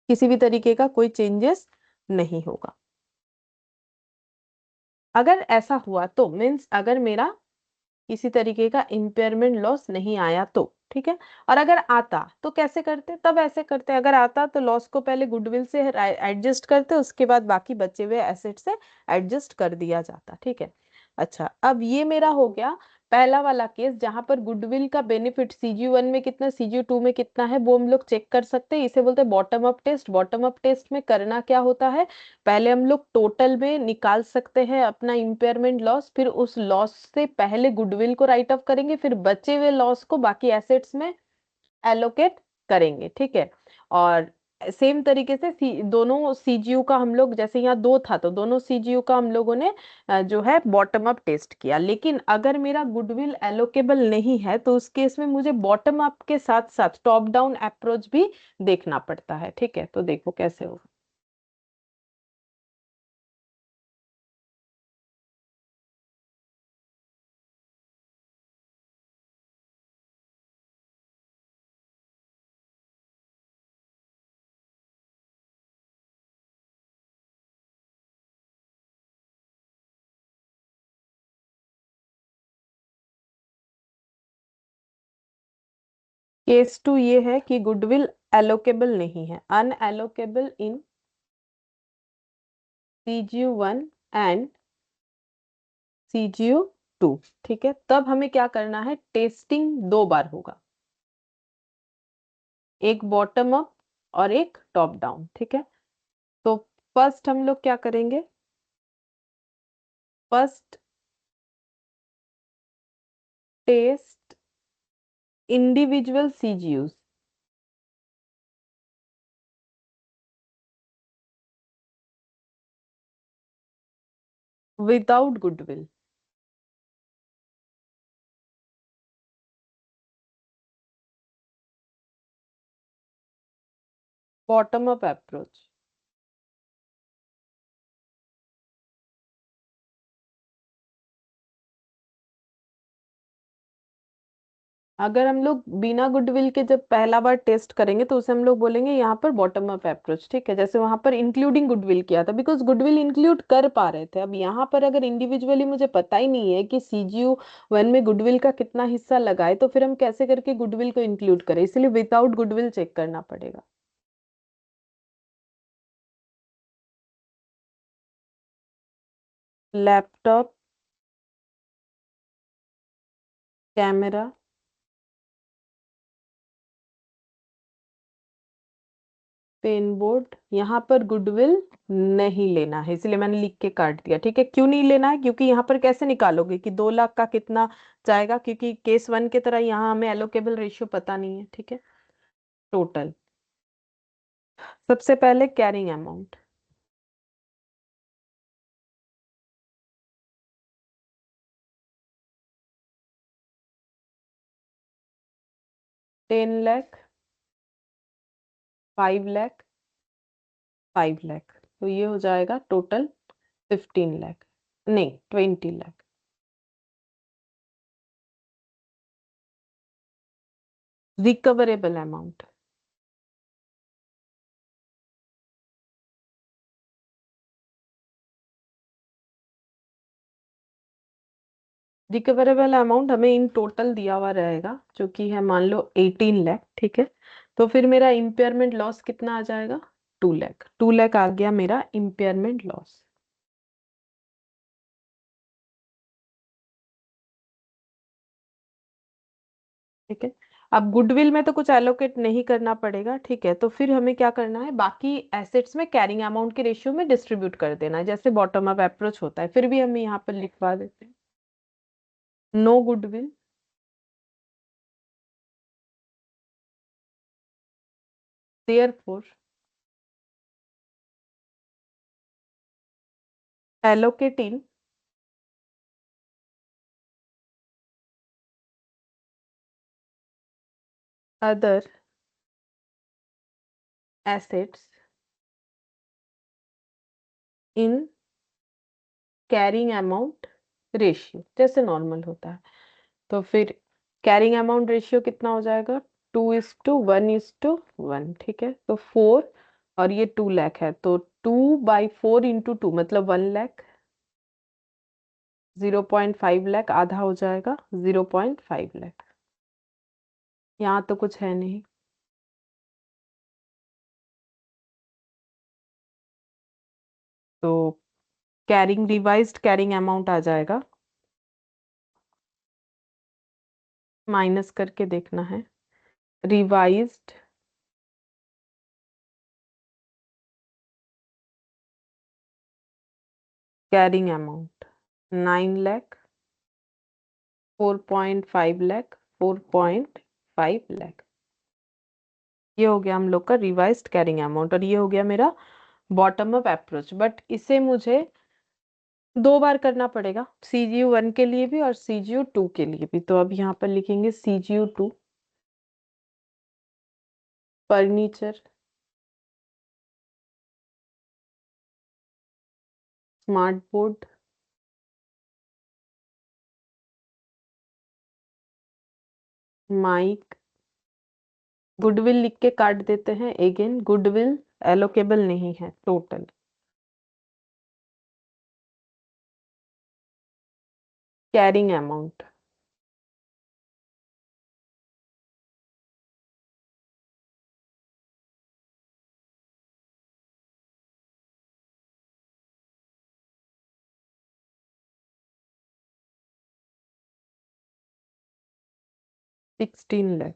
A: किसी भी तरीके का कोई चेंजेस नहीं होगा। अगर ऐसा हुआ तो मीन्स अगर मेरा किसी तरीके का इम्पेयरमेंट लॉस नहीं आया तो, ठीक है। और अगर आता तो कैसे करते, तब ऐसे करते, अगर आता तो लॉस को पहले गुडविल से एडजस्ट करते, उसके बाद बाकी बचे हुए एसेट से एडजस्ट कर दिया जाता, ठीक है। अच्छा, अब ये मेरा हो गया पहला वाला केस, जहां पर गुडविल का बेनिफिट CG1 में कितना, CG2 में कितना है, वो हम लोग चेक कर सकते हैं। इसे बोलते हैं bottom up test. Bottom up test में करना क्या होता है, पहले हम लोग टोटल में निकाल सकते हैं अपना इम्पेयरमेंट लॉस, फिर उस लॉस से पहले गुडविल को राइट ऑफ करेंगे, फिर बचे हुए लॉस को बाकी एसेट्स में एलोकेट करेंगे, ठीक है। और सेम तरीके से दोनों CGU का हम लोग, जैसे यहाँ दो था तो दोनों CGU का हम लोगों ने जो है बॉटम अप टेस्ट किया। लेकिन अगर मेरा गुडविल एलोकेबल नहीं है तो उस केस में मुझे बॉटम अप के साथ साथ टॉप डाउन अप्रोच भी देखना पड़ता है, ठीक है। तो देखो कैसे होगा। केस 2 ये है कि गुडविल एलोकेबल नहीं है, अनएलोकेबल इन CGU1 एंड CGU2, ठीक है। तब हमें क्या करना है, टेस्टिंग 2 बार होगा, एक बॉटम अप और एक टॉप डाउन, ठीक है। तो फर्स्ट हम लोग क्या करेंगे, first test individual CGUs without goodwill, bottom up approach. अगर हम लोग बिना गुडविल के जब पहला बार टेस्ट करेंगे तो उसे हम लोग बोलेंगे यहाँ पर बॉटम अप अप्रोच, ठीक है। जैसे वहां पर इंक्लूडिंग गुडविल किया था, बिकॉज गुडविल इंक्लूड कर पा रहे थे। अब यहाँ पर अगर इंडिविजुअली मुझे पता ही नहीं है कि CGU1 में गुडविल का कितना हिस्सा लगा है, तो फिर हम कैसे करके गुडविल को इंक्लूड करें, इसलिए विदाउट गुडविल चेक करना पड़ेगा। लैपटॉप, कैमरा, पेन बोर्ड, यहाँ पर गुडविल नहीं लेना है, इसलिए मैंने लिख के काट दिया, ठीक है। क्यों नहीं लेना है, क्योंकि यहाँ पर कैसे निकालोगे कि 2 लाख का कितना जाएगा, क्योंकि केस 1 की तरह यहाँ हमें एलोकेबल रेशियो पता नहीं है, ठीक है। टोटल, सबसे पहले कैरिंग अमाउंट, 10 लाख, 5 लाख, 5 लाख, तो ये हो जाएगा टोटल 15 लाख, नहीं 20 lakh. Recoverable amount. Recoverable amount हमें इन टोटल दिया हुआ रहेगा, जो कि है मान लो 18 लाख, ठीक है। तो फिर मेरा इम्पेयरमेंट लॉस कितना आ जाएगा? 2 लाख। 2 लाख आ गया मेरा इम्पेयरमेंट लॉस। ठीक है। अब गुडविल में तो कुछ एलोकेट नहीं करना पड़ेगा, ठीक है। तो फिर हमें क्या करना है, बाकी एसेट्स में कैरिंग अमाउंट के रेशियो में डिस्ट्रीब्यूट कर देना है, जैसे बॉटम अप अप्रोच होता है। फिर भी हम यहाँ पर लिखवा देते हैं no goodwill, therefore allocate in other assets in carrying amount ratio, जैसे नॉर्मल होता है। तो फिर कैरिंग अमाउंट रेशियो कितना हो जाएगा? 2:1:1, ठीक है। तो 4 और ये 2 लाख है, तो 2/4 × 2 मतलब 1 लाख। 0.5 लाख आधा हो जाएगा 0.5 लाख। यहाँ तो कुछ है नहीं। तो कैरिंग रिवाइज्ड कैरिंग अमाउंट आ जाएगा, माइनस करके देखना है। Revised carrying amount 9 lakh, 4.5 lakh, 4.5 lakh. ये हो गया हम लोग का रिवाइज्ड कैरिंग अमाउंट, और ये हो गया मेरा बॉटम अप अप्रोच। बट इसे मुझे 2 बार करना पड़ेगा, CGU1 के लिए भी और CGU2 के लिए भी। तो अब यहाँ पर लिखेंगे CGU2, furniture, smart board, mic. Goodwill लिख के काट देते हैं, अगेन गुडविल एलोकेबल नहीं है total. Carrying amount, ₹16 lakh.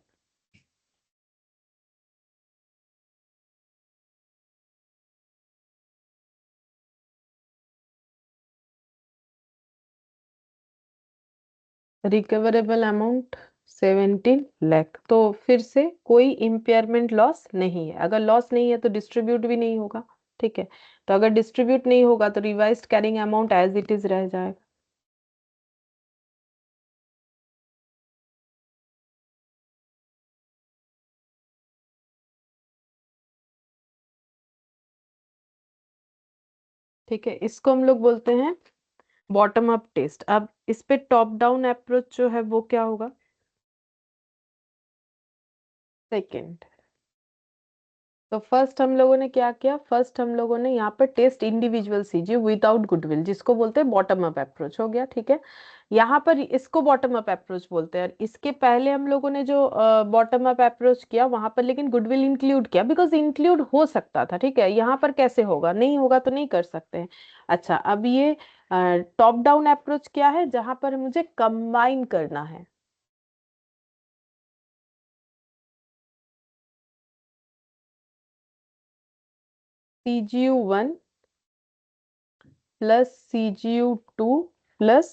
A: Recoverable amount 17 lakh. तो फिर से कोई इम्पेयरमेंट लॉस नहीं है। अगर लॉस नहीं है तो डिस्ट्रीब्यूट भी नहीं होगा, ठीक है। तो अगर डिस्ट्रीब्यूट नहीं होगा तो revised carrying amount as it is रह जाएगा। ठीक है, इसको हम लोग बोलते हैं बॉटम अप टेस्ट। अब इस पे टॉप डाउन अप्रोच जो है वो क्या होगा? सेकेंड। तो फर्स्ट हम लोगों ने क्या किया, फर्स्ट हम लोगों ने यहाँ पर test individual CG without goodwill, जिसको बोलते हैं बॉटम अप अप्रोच, हो गया, ठीक है। यहाँ पर इसको बॉटम अप अप्रोच बोलते हैं। इसके पहले हम लोगों ने जो बॉटम अप अप्रोच किया वहां पर लेकिन गुडविल इंक्लूड किया, बिकॉज इंक्लूड हो सकता था, ठीक है। यहाँ पर कैसे होगा, नहीं होगा तो नहीं कर सकते हैं। अच्छा, अब ये टॉप डाउन अप्रोच क्या है, जहां पर मुझे कंबाइन करना है। CGU1 plus CGU2 plus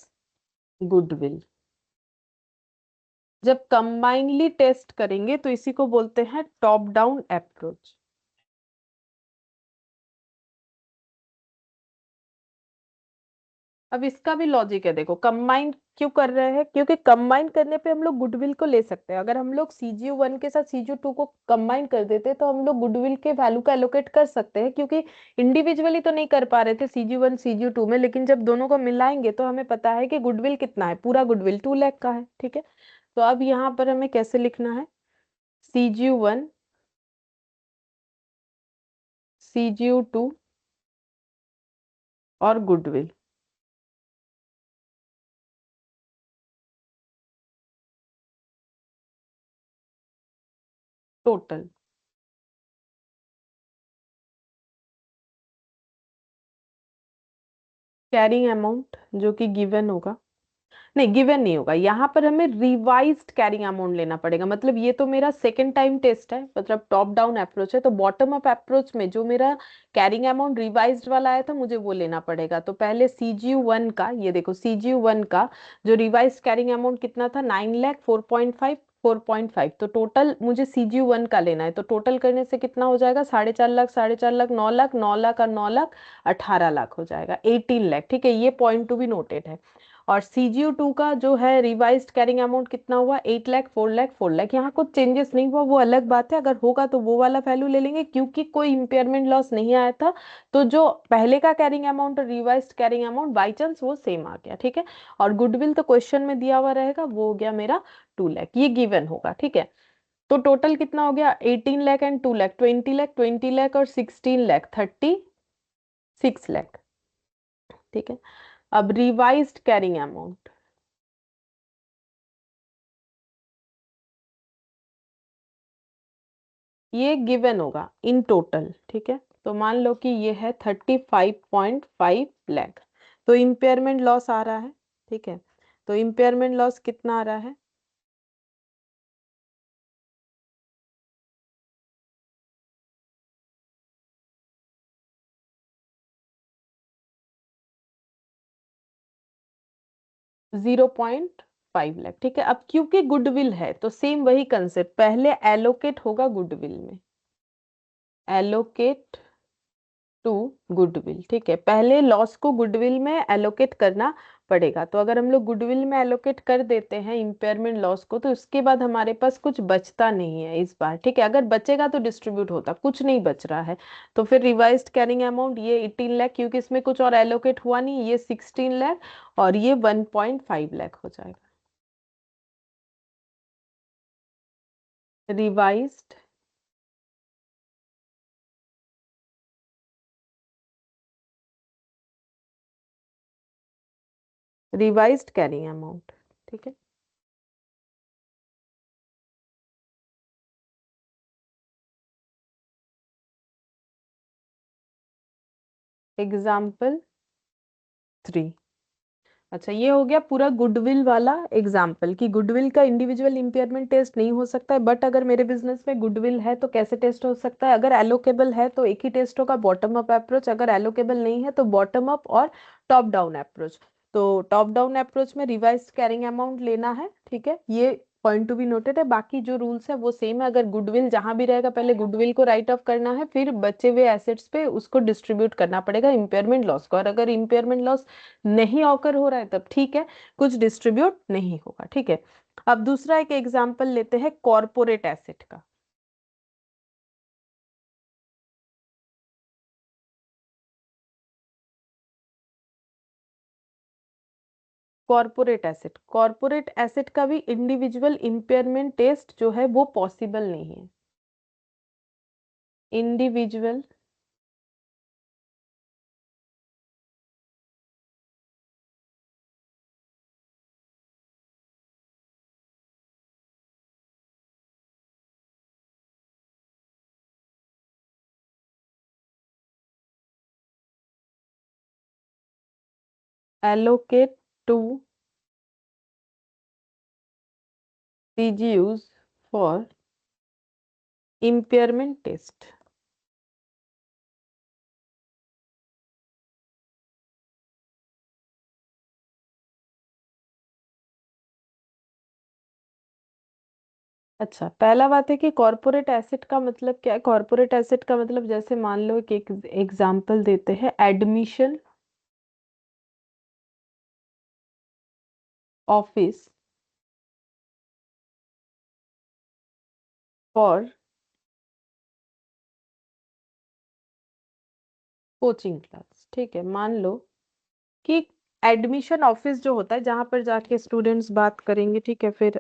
A: goodwill. जब कंबाइनली टेस्ट करेंगे तो इसी को बोलते हैं टॉप डाउन अप्रोच। अब इसका भी लॉजिक है, देखो कंबाइन क्यों कर रहे हैं, क्योंकि कंबाइन करने पे हम लोग गुडविल को ले सकते हैं। अगर हम लोग CGU1 के साथ CGU2 को कंबाइन कर देते तो हम लोग गुडविल के वैल्यू का एलोकेट कर सकते हैं, क्योंकि इंडिविजुअली तो नहीं कर पा रहे थे CGU1 CGU2 में, लेकिन जब दोनों को मिलाएंगे तो हमें पता है कि गुडविल कितना है, पूरा गुडविल 2 लाख का है, ठीक है। तो अब यहाँ पर हमें कैसे लिखना है, CGU1, CGU2 और गुडविल टोटल। कैरिंग अमाउंट जो कि गिवन होगा, नहीं गिवन नहीं होगा, यहाँ पर हमें रिवाइज्ड कैरिंग अमाउंट लेना पड़ेगा। मतलब ये तो मेरा सेकंड टाइम टेस्ट है, मतलब टॉप डाउन अप्रोच है, तो बॉटम अप अप्रोच में जो मेरा कैरिंग अमाउंट रिवाइज्ड वाला आया था मुझे वो लेना पड़ेगा। तो पहले CGU1 का, ये देखो CGU1 का जो रिवाइज्ड कैरिंग अमाउंट कितना था, 9 लाख, 4.5, 4.5। तो टोटल मुझे CGU1 का लेना है, तो टोटल करने से कितना हो जाएगा, 4.5 लाख, 4.5 लाख, 9 लाख, 9 लाख और 9 लाख, 18 लाख हो जाएगा, 18 लाख। ठीक है, ये पॉइंट टू बी नोटेड है। और CGU2 का जो है रिवाइज्ड कैरिंग अमाउंट कितना हुआ, 8 लाख, 4 लाख, 4 लाख। यहाँ कुछ चेंजेस नहीं हुआ, वो अलग बात है, अगर होगा तो वो वाला वैल्यू ले लेंगे, क्योंकि कोई इंपेयरमेंट लॉस नहीं आया था। तो जो पहले का कैरिंग अमाउंट और revised carrying amount by chance वो सेम आ गया। ठीक है, और गुडविल तो क्वेश्चन में दिया हुआ रहेगा, वो हो गया मेरा 2 लाख, ये गिवन होगा। ठीक है, तो टोटल कितना हो गया, 18 लाख एंड 2 लाख, 20 लाख, 20 लाख और 16 लाख, 36 लाख। ठीक है, अब रिवाइज्ड कैरिंग अमाउंट, ये गिवन होगा इन टोटल। ठीक है, तो मान लो कि ये है 35.5 लाख। तो इम्पेयरमेंट लॉस आ रहा है। ठीक है, तो इम्पेयरमेंट लॉस कितना आ रहा है, 0.5 लाख। ठीक है, अब क्योंकि गुडविल है तो सेम वही कंसेप्ट, पहले एलोकेट होगा गुडविल में, एलोकेट टू गुडविल। ठीक है, पहले लॉस को गुडविल में एलोकेट करना पड़ेगा। तो अगर हम लोग गुडविल में एलोकेट कर देते हैं इम्पेयरमेंट लॉस को, तो उसके बाद हमारे पास कुछ बचता नहीं है इस बार। ठीक है, अगर बचेगा तो डिस्ट्रीब्यूट होता, कुछ नहीं बच रहा है। तो फिर रिवाइज्ड कैरिंग अमाउंट ये 18 लाख, क्योंकि इसमें कुछ और एलोकेट हुआ नहीं, ये 16 लाख और ये 1.5 लाख हो जाएगा। Revised, revised carrying amount. ठीक है, एग्जाम्पल 3। अच्छा, ये हो गया पूरा गुडविल वाला एग्जाम्पल, कि गुडविल का इंडिविजुअल इंपेयरमेंट टेस्ट नहीं हो सकता है, बट अगर मेरे बिजनेस में गुडविल है तो कैसे टेस्ट हो सकता है। अगर एलोकेबल है तो एक ही टेस्ट होगा, बॉटम अप अप्रोच। अगर एलोकेबल नहीं है तो बॉटम अप और टॉप डाउन अप्रोच। तो टॉप डाउन अप्रोच में रिवाइज कैरिंग अमाउंट लेना है। ठीक है, ये पॉइंट टू बी नोटेड है, बाकी जो रूल्स है वो सेम है। अगर गुडविल जहां भी रहेगा पहले गुडविल को राइट ऑफ करना है, फिर बचे हुए एसेट्स पे उसको डिस्ट्रीब्यूट करना पड़ेगा इम्पेयरमेंट लॉस को। और अगर इम्पेयरमेंट लॉस नहीं ऑकर हो रहा है तब ठीक है, कुछ डिस्ट्रीब्यूट नहीं होगा। ठीक है, अब दूसरा एक एग्जांपल लेते हैं कॉर्पोरेट एसेट का। कॉर्पोरेट एसेट का भी इंडिविजुअल इंपेयरमेंट टेस्ट जो है वो पॉसिबल नहीं है। Individual allocate to CGUs for impairment test. अच्छा, पहला बात है कि कॉर्पोरेट एसेट का मतलब क्या है। कॉर्पोरेट एसेट का मतलब जैसे मान लो कि एक एग्जांपल देते हैं, admission office for coaching class. ठीक है, मान लो कि एडमिशन ऑफिस जो होता है जहां पर जाके स्टूडेंट्स बात करेंगे, ठीक है, फिर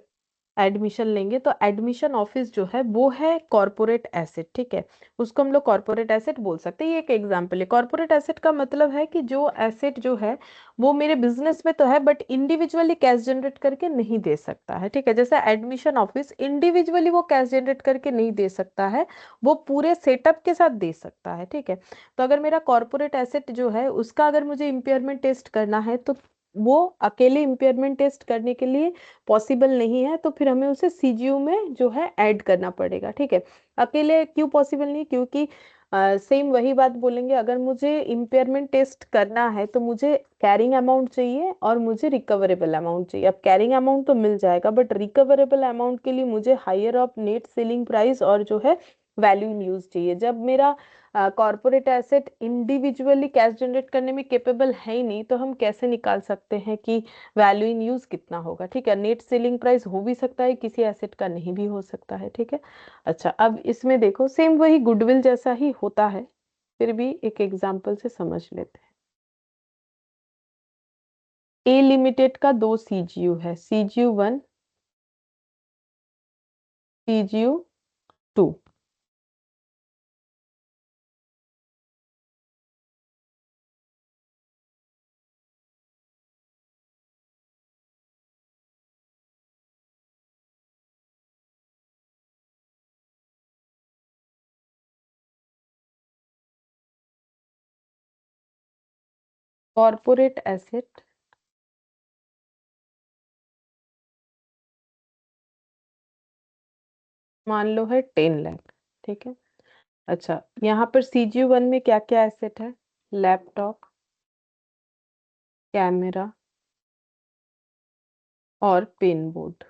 A: एडमिशन लेंगे तो एडमिशन ऑफिस जो है वो है कॉरपोरेट एसेट, ठीक है। उसको हम लोग कॉरपोरेट एसेट बोल सकते हैं। ये एक एग्जांपल है। कॉरपोरेट एसेट का मतलब है कि जो एसेट जो है वो मेरे बिजनेस में तो है बट इंडिविजुअली कैश जनरेट करके नहीं दे सकता है, ठीक है। जैसे एडमिशन ऑफिस इंडिविजुअली वो कैश जनरेट करके नहीं दे सकता है, वो पूरे सेटअप के साथ दे सकता है, ठीक है। तो अगर मेरा कॉरपोरेट एसेट जो है उसका अगर मुझे इम्पेयरमेंट टेस्ट करना है तो वो अकेले इम्पेयरमेंट टेस्ट करने के लिए पॉसिबल नहीं है, तो फिर हमें उसे सीजीयू में जो है ऐड करना पड़ेगा, ठीक है। अकेले क्यों पॉसिबल नहीं, क्योंकि सेम वही बात बोलेंगे, अगर मुझे इम्पेयरमेंट टेस्ट करना है तो मुझे कैरिंग अमाउंट चाहिए और मुझे रिकवरेबल अमाउंट चाहिए। अब कैरिंग अमाउंट तो मिल जाएगा बट रिकवरेबल अमाउंट के लिए मुझे higher of net selling price और जो है वैल्यू इन यूज चाहिए। जब मेरा corporate asset individually cash generate करने में केपेबल है ही नहीं, तो हम कैसे निकाल सकते हैं कि वैल्यू इन यूज कितना होगा, ठीक है। नेट सेलिंग प्राइस हो भी सकता है, किसी एसेट का नहीं भी हो सकता है, ठीक है। अच्छा, अब इसमें देखो सेम वही गुडविल जैसा ही होता है, फिर भी एक एग्जांपल से समझ लेते हैं। ए लिमिटेड का दो सीजीयू है, सीजीयू 1, सीजीयू 2। कॉर्पोरेट एसेट मान लो है 10 लाख, ठीक है। अच्छा, यहाँ पर सीजीयू 1 में क्या क्या एसेट है? लैपटॉप, कैमरा और पेन बोर्ड।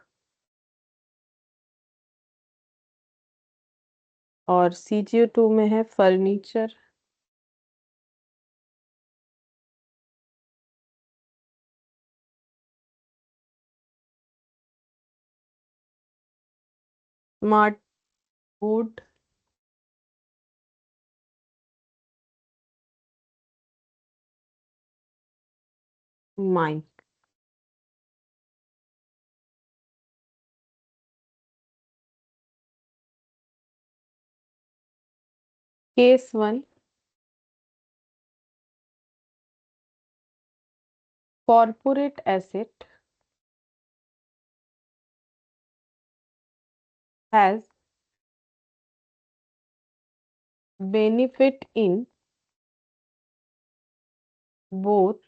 A: और सीजीयू 2 में है furniture, smart board, mic. Case 1, corporate asset has benefit in both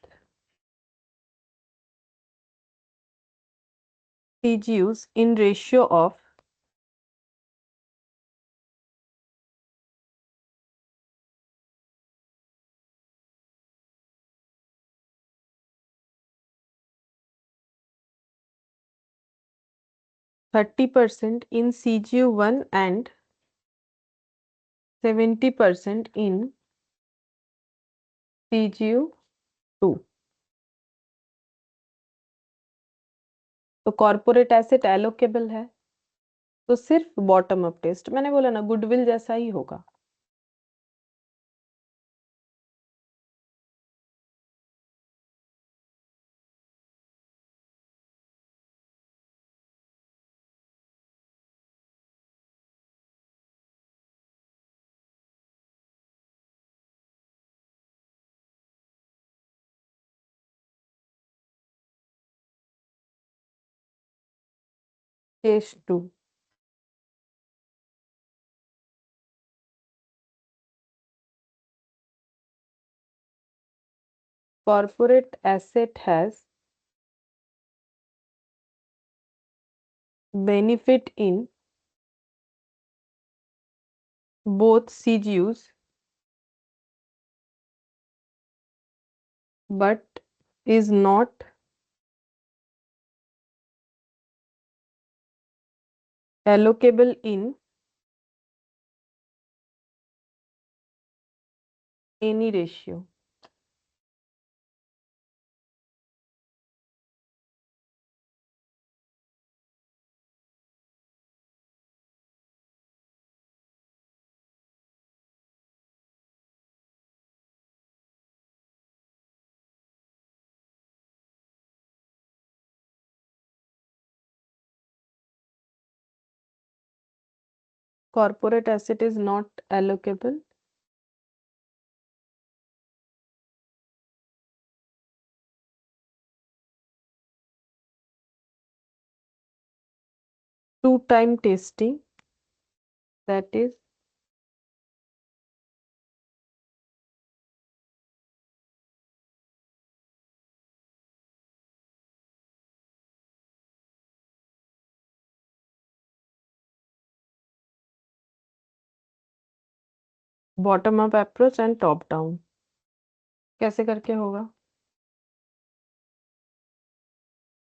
A: CGUs in ratio of 30% in CGU 1 and 70% in CGU 2। तो कॉर्पोरेट एसेट एलोकेबल है, तो सिर्फ बॉटम अप टेस्ट, मैंने बोला ना गुडविल जैसा ही होगा। Case 2, corporate asset has benefit in both CGUs but is not allocable in any ratio। corporate asset is not allocable. Two-time testing, that is bottom up approach and top down. कैसे करके होगा?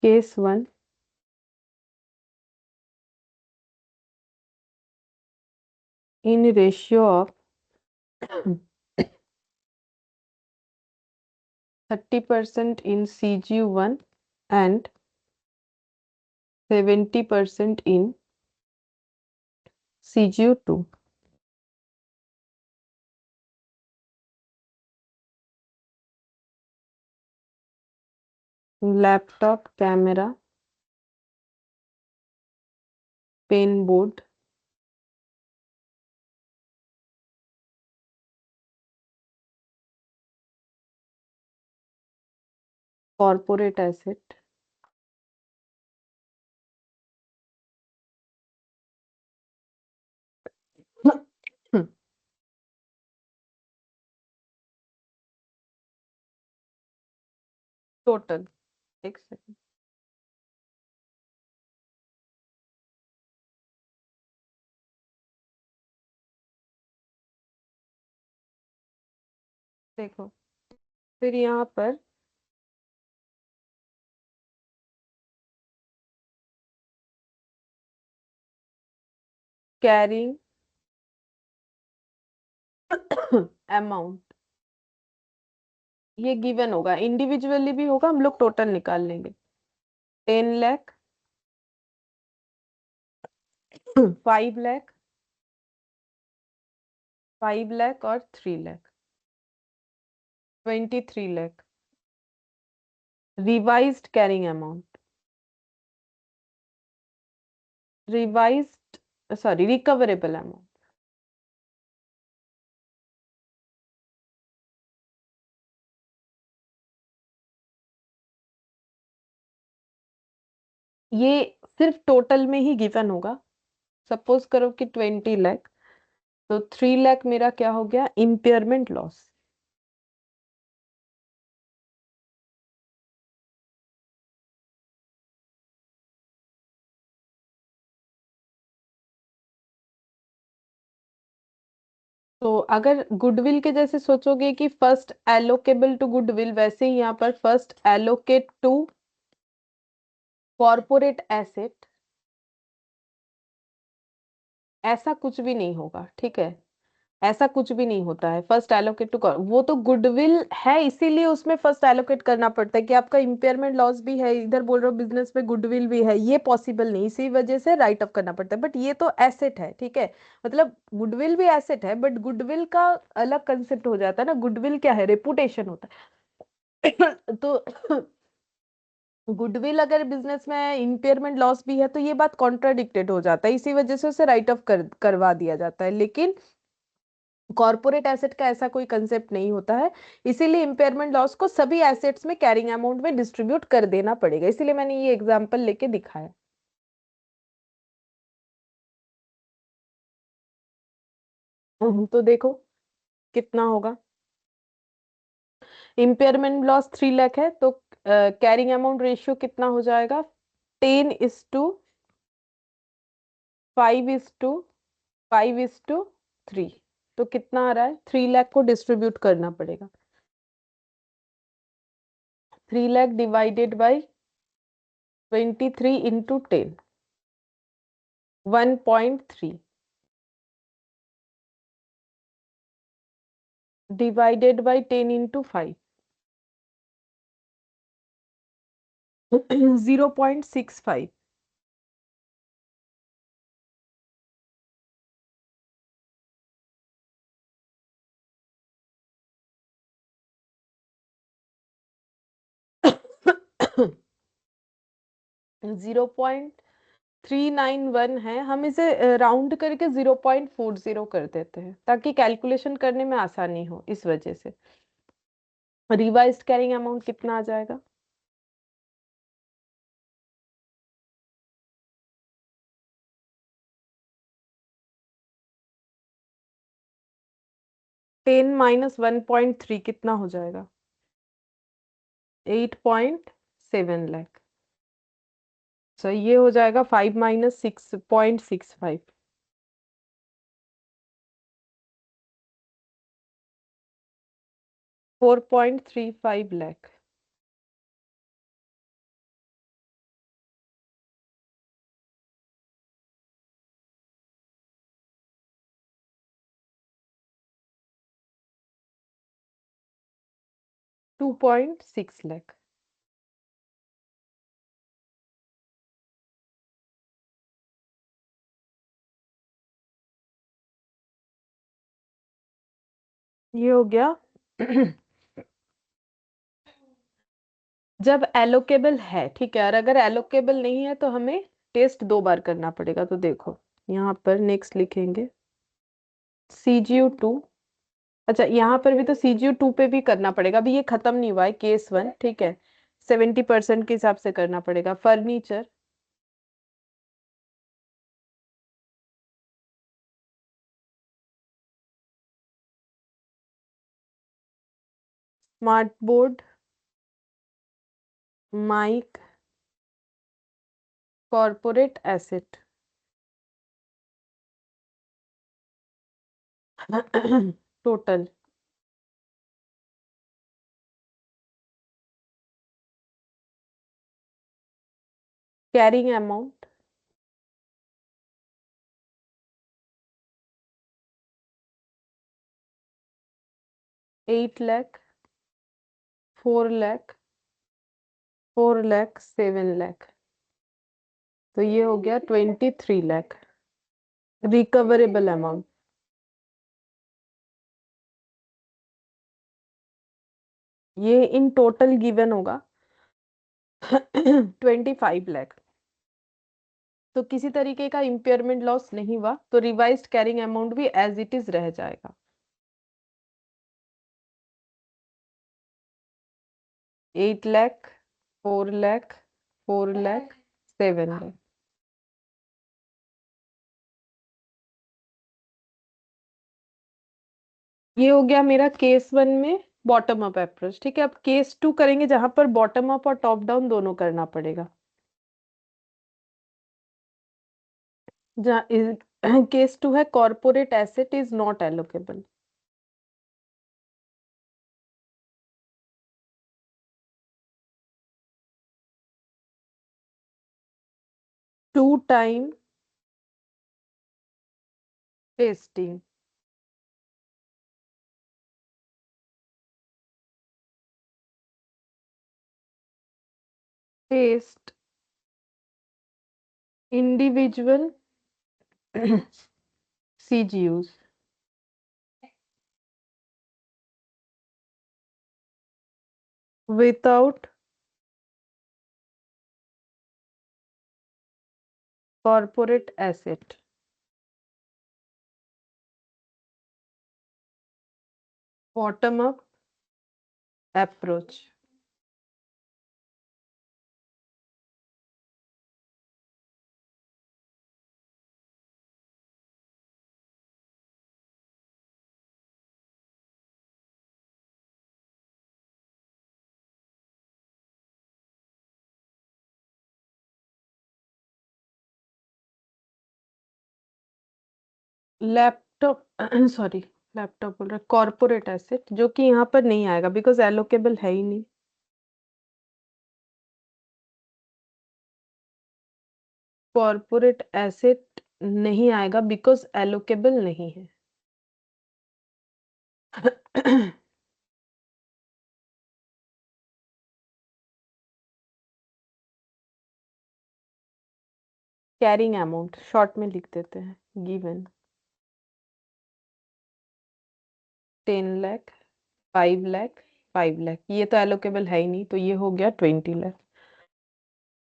A: Case 1, in ratio of 30% in CGU1 and 70% in CGU2. Laptop, camera, pen board, corporate asset, total. एक second, देखो फिर यहाँ पर carrying amount, ये given होगा, इंडिविजुअली भी होगा, हम लोग टोटल निकाल लेंगे। 10 लाख, 5 लाख, 5 लाख और 3 lakh, 23 lakh. Revised carrying amount, revised sorry recoverable amount, ये सिर्फ टोटल में ही गिवन होगा। सपोज करो कि 20 लाख, तो 3 लाख मेरा क्या हो गया? Impairment loss. तो अगर गुडविल के जैसे सोचोगे कि फर्स्ट एलोकेबल टू गुडविल, वैसे ही यहाँ पर first allocate to corporate asset, ऐसा कुछ भी नहीं होगा, ठीक है? ऐसा कुछ भी नहीं होता है फर्स्ट एलोकेट टू, वो तो गुडविल है इसीलिए उसमें फर्स्ट एलोकेट करना पड़ता है कि आपका इम्पेयरमेंट लॉस भी है, इधर बोल रहे हो बिजनेस में गुडविल भी है, ये पॉसिबल नहीं, इसी वजह से राइट ऑफ करना पड़ता है। बट ये तो एसेट है, ठीक है? मतलब गुडविल भी एसेट है, बट गुडविल का अलग कंसेप्ट हो जाता है ना। गुडविल क्या है? रेपुटेशन होता है। तो गुडविल अगर बिजनेस में इम्पेयरमेंट लॉस भी है तो ये बात कॉन्ट्राडिक्टेड हो जाता है, इसी वजह से उसे राइट ऑफ करवा दिया जाता है। लेकिन कॉर्पोरेट एसेट का ऐसा कोई कंसेप्ट नहीं होता है, इसीलिए इम्पेयरमेंट लॉस को सभी एसेट्स में कैरिंग अमाउंट में डिस्ट्रीब्यूट कर देना पड़ेगा, इसीलिए मैंने ये एग्जांपल लेके दिखाया। तो देखो कितना होगा। इम्पेयरमेंट लॉस 3 लाख है, तो कैरिंग अमाउंट रेशियो कितना हो जाएगा? 10:5:5:3। तो कितना आ रहा है? 3 लाख को डिस्ट्रीब्यूट करना पड़ेगा। 3 lakh divided by 23 × 10, 1.3 divided by 10 × 5, 0.65। 0.65 391 है, हम इसे राउंड करके 0.40 कर देते हैं ताकि कैलकुलेशन करने में आसानी हो, इस वजह से। रिवाइज्ड कैरिंग अमाउंट कितना आ जाएगा? टेन माइनस 1.3 कितना हो जाएगा? 8.7 लाख। सो ये हो जाएगा 5 माइनस 6.65। 4.35 लाख। 2.6 लाख। ये हो गया। जब एलोकेबल है, ठीक है, और अगर एलोकेबल नहीं है तो हमें टेस्ट 2 बार करना पड़ेगा। तो देखो यहाँ पर नेक्स्ट लिखेंगे CGU2। अच्छा, यहाँ पर भी तो CGU2 पे भी करना पड़ेगा, अभी ये खत्म नहीं हुआ है केस 1, ठीक है। 70% के हिसाब से करना पड़ेगा। Furniture, smart board, mic, corporate asset. Total carrying amount 8 lakh, 4 lakh, 4 lakh, 7 lakh. तो ये हो गया 23 लाख रिकवरेबल अमाउंट। ये इन टोटल गिवन होगा 25 लाख। तो किसी तरीके का इम्पेयरमेंट लॉस नहीं हुआ, तो रिवाइज्ड कैरिंग अमाउंट भी एज इट इज रह जाएगा। 8 लाख, 4 लाख, 4 लाख, 7 लाख। ये हो गया मेरा केस 1 में बॉटम अप अप्रोच, ठीक है। अब केस 2 करेंगे जहां पर बॉटम अप और टॉप डाउन दोनों करना पड़ेगा। जहाँ केस 2 है corporate asset is not allocable. 2 time testing. Test individual CGUs without corporate asset। Bottom up approach. Laptop sorry, laptop बोल रहा, कॉर्पोरेट एसेट जो कि यहाँ पर नहीं आएगा बिकॉज एलोकेबल है ही नहीं। कॉर्पोरेट एसेट नहीं आएगा बिकॉज एलोकेबल नहीं है। कैरिंग अमाउंट शॉर्ट में लिख देते हैं, गिवन 10 लाख, 5 लाख, 5 लाख। ये तो एलोकेबल है ही नहीं, तो ये हो गया 20 लाख।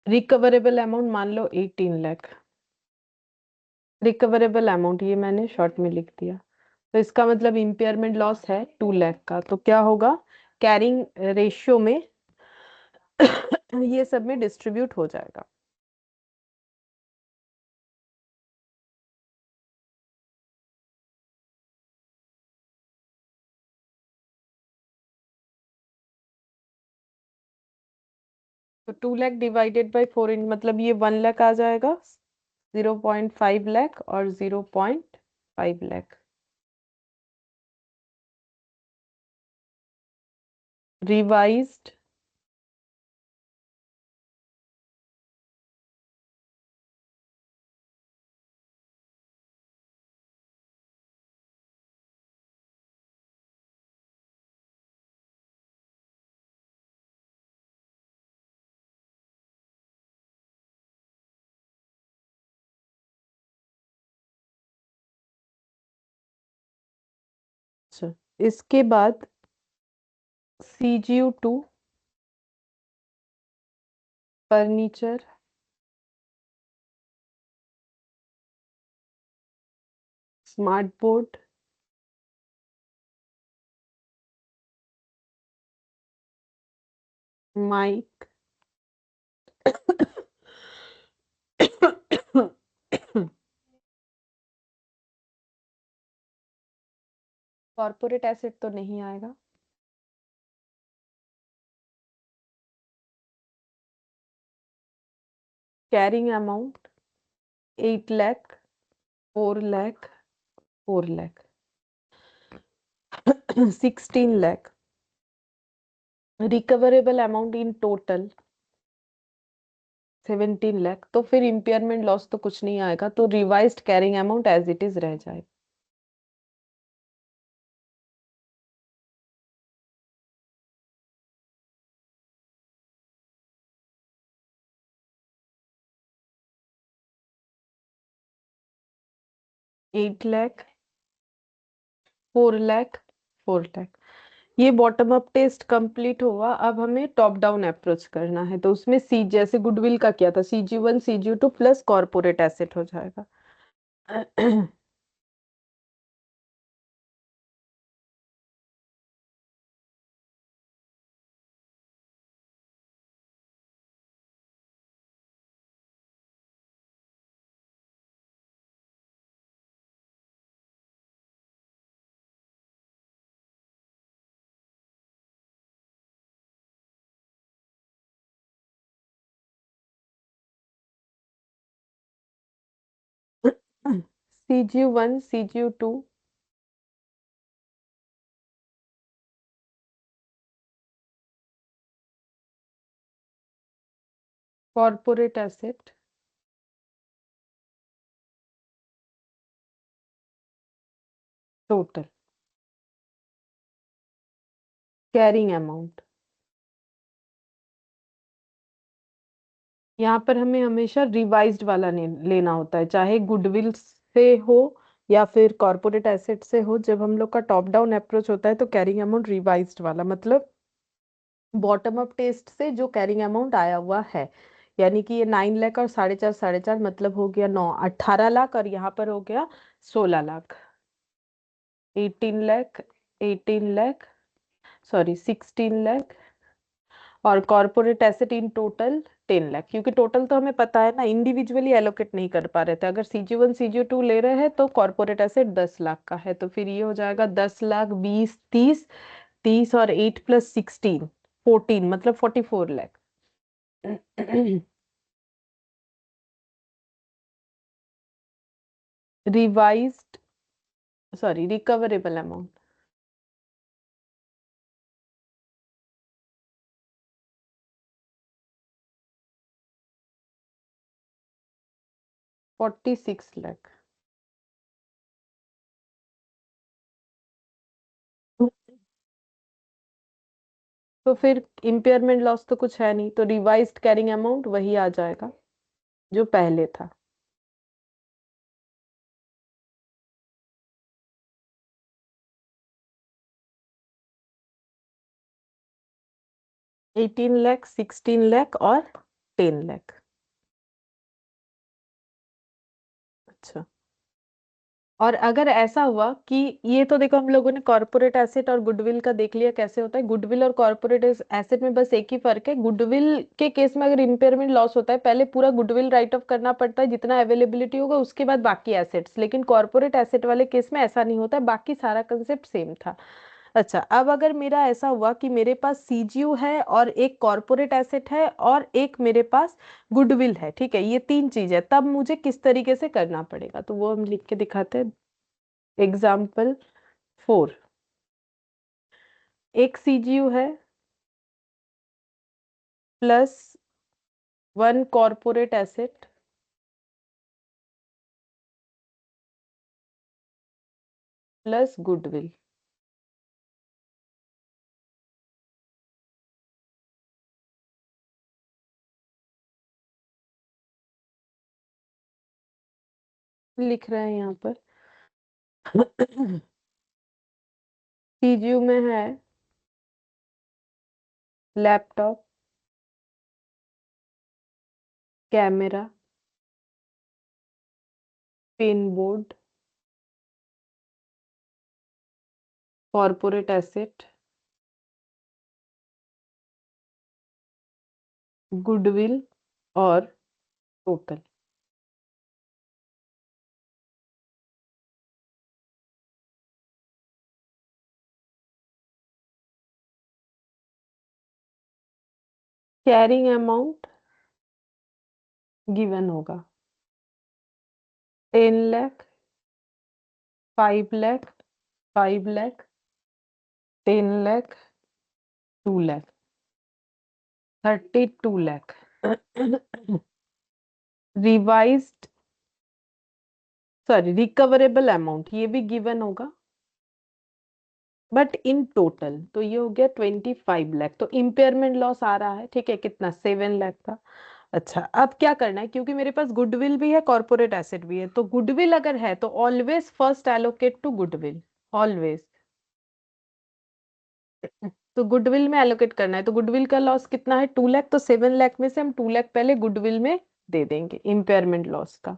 A: रिकवरेबल अमाउंट मान लो 18 लाख। रिकवरेबल अमाउंट ये मैंने शॉर्ट में लिख दिया। तो इसका मतलब इम्पेयरमेंट लॉस है 2 लाख का। तो क्या होगा, कैरिंग रेशियो में ये सब में डिस्ट्रीब्यूट हो जाएगा। तो 2 लाख डिवाइडेड बाई 4 मतलब ये 1 लाख आ जाएगा, 0.5 लाख और 0.5 लाख। रिवाइज्ड अच्छा, इसके बाद CGU2 furniture smart board mic corporate asset तो नहीं आएगा। Carrying amount 8 lakh, 4 lakh, 4 lakh, 16 lakh. Recoverable amount in total 17 lakh. तो फिर इम्पेयरमेंट लॉस तो कुछ नहीं आएगा, तो revised carrying amount as it is रह जाएगा। 8 लाख, 4 लाख, 4 लाख। ये बॉटम अप टेस्ट कंप्लीट हुआ। अब हमें टॉप डाउन अप्रोच करना है। तो उसमें सी जैसे गुडविल का किया था, CG1 CG2 plus corporate asset हो जाएगा। CG1 CG2 corporate asset total carrying amount. यहाँ पर हमें हमेशा रिवाइज्ड वाला लेना होता है, चाहे गुडविल से हो या फिर कॉर्पोरेट एसेट से हो। जब हम लोग का टॉप डाउन अप्रोच होता है तो कैरिंग अमाउंट रिवाइज्ड वाला, मतलब बॉटम अप टेस्ट से जो कैरिंग अमाउंट आया हुआ है। यानी कि ये 9 लाख और 4.5 4.5 मतलब हो गया 18 लाख, और यहाँ पर हो गया 16 लाख। 18 लाख, 18 लाख, सॉरी 16 लाख, और corporate asset in total 10 lakh. क्योंकि टोटल तो हमें पता है ना, इंडिविजुअली एलोकेट नहीं कर पा रहे थे। अगर CG1 CG2 ले रहे हैं तो कॉर्पोरेट एसेट 10 लाख का है, तो फिर ये हो जाएगा 10 लाख, 20, 30, 30 और 8 प्लस 16, 14 मतलब 44 lakh. Revised, sorry recoverable amount 46 lakh. तो फिर इम्पेयरमेंट लॉस तो कुछ है नहीं, तो रिवाइज्ड कैरिंग अमाउंट वही आ जाएगा जो पहले था। 18 लाख, 16 लाख और 10 लाख। अच्छा, और अगर ऐसा हुआ कि ये तो देखो हम लोगों ने कॉर्पोरेट एसेट और गुडविल का देख लिया कैसे होता है। गुडविल और कॉर्पोरेट एसेट में बस एक ही फर्क है, गुडविल के केस में अगर इम्पेयरमेंट लॉस होता है पहले पूरा गुडविल राइट ऑफ करना पड़ता है जितना अवेलेबिलिटी होगा, उसके बाद बाकी एसेट्स। लेकिन कॉर्पोरेट एसेट वाले केस में ऐसा नहीं होता है, बाकी सारा कंसेप्ट सेम था। अच्छा, अब अगर मेरा ऐसा हुआ कि मेरे पास सीजीयू है और एक कॉर्पोरेट एसेट है और एक मेरे पास गुडविल है, ठीक है, ये तीन चीज है, तब मुझे किस तरीके से करना पड़ेगा तो वो हम लिख के दिखाते हैं। एग्जाम्पल 4, एक सीजीयू है plus 1 corporate asset plus goodwill. लिख रहे हैं यहाँ पर। सीजीयू में है laptop, camera, pen board, corporate asset, goodwill और टोटल। कैरिंग अमाउंट गिवन होगा 10 lakh, 5 lakh, 5 lakh, 10 lakh, 2 lakh, 32 lakh. Revised, sorry, recoverable amount ये भी गिवन होगा बट इन टोटल, तो ये हो गया 25 लाख। तो इम्पेयरमेंट लॉस आ रहा है, ठीक है, कितना, 7 लाख का। अच्छा, अब क्या करना है, क्योंकि मेरे पास गुडविल भी है कॉर्पोरेट एसेट भी है, तो गुडविल अगर है तो always first allocate to goodwill, always. तो गुडविल में एलोकेट करना है, तो गुडविल का लॉस कितना है, 2 लाख, तो 7 लाख में से हम 2 लाख पहले गुडविल में दे देंगे इम्पेयरमेंट लॉस का।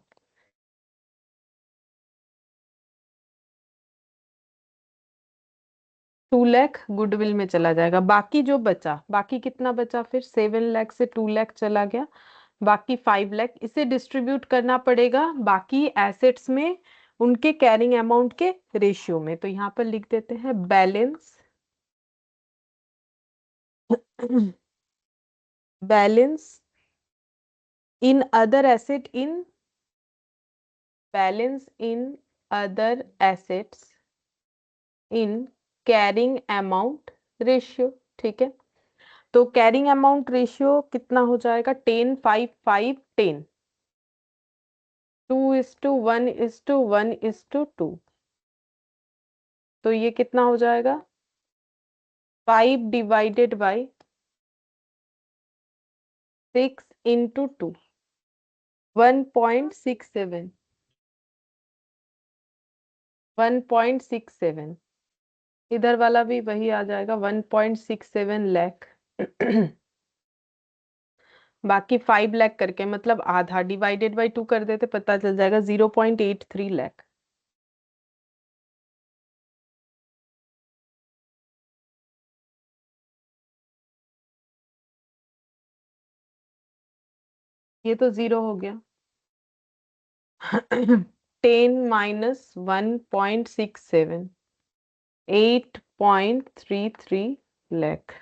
A: 2 लाख गुडविल में चला जाएगा, बाकी जो बचा, बाकी कितना बचा, फिर 7 लाख से 2 लाख चला गया, बाकी 5 लाख। इसे डिस्ट्रीब्यूट करना पड़ेगा बाकी एसेट्स में उनके कैरिंग अमाउंट के रेशियो में। तो यहाँ पर लिख देते हैं balance, balance in other asset, in balance in other assets in carrying amount ratio, ठीक है। तो कैरिंग अमाउंट रेशियो कितना हो जाएगा, 10, 5, 5, 10, 2:1:1:2। तो ये कितना हो जाएगा, 5/6 × 2, 1.67, 1.67। इधर वाला भी वही आ जाएगा, 1.67 लाख। बाकी 5 लाख करके, मतलब आधा डिवाइडेड बाई 2 कर देते, पता चल जाएगा 0.83 लाख। ये तो 0 हो गया। 10 - 1.67, 8.33 लाख।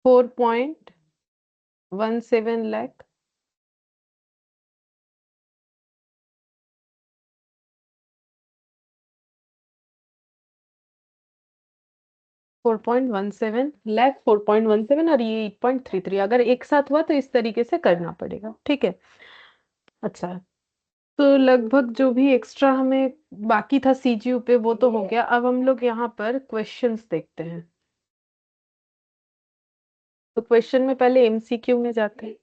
A: 4.17 लाख। 4.17 लाख, 4.17, और ये 8.33, अगर एक साथ हुआ तो इस तरीके से करना पड़ेगा, ठीक है। अच्छा, तो लगभग जो भी एक्स्ट्रा हमें बाकी था सीजीयू पे वो तो हो गया। अब हम लोग यहाँ पर क्वेश्चंस देखते हैं। तो क्वेश्चन में पहले एमसीक्यू में जाते हैं।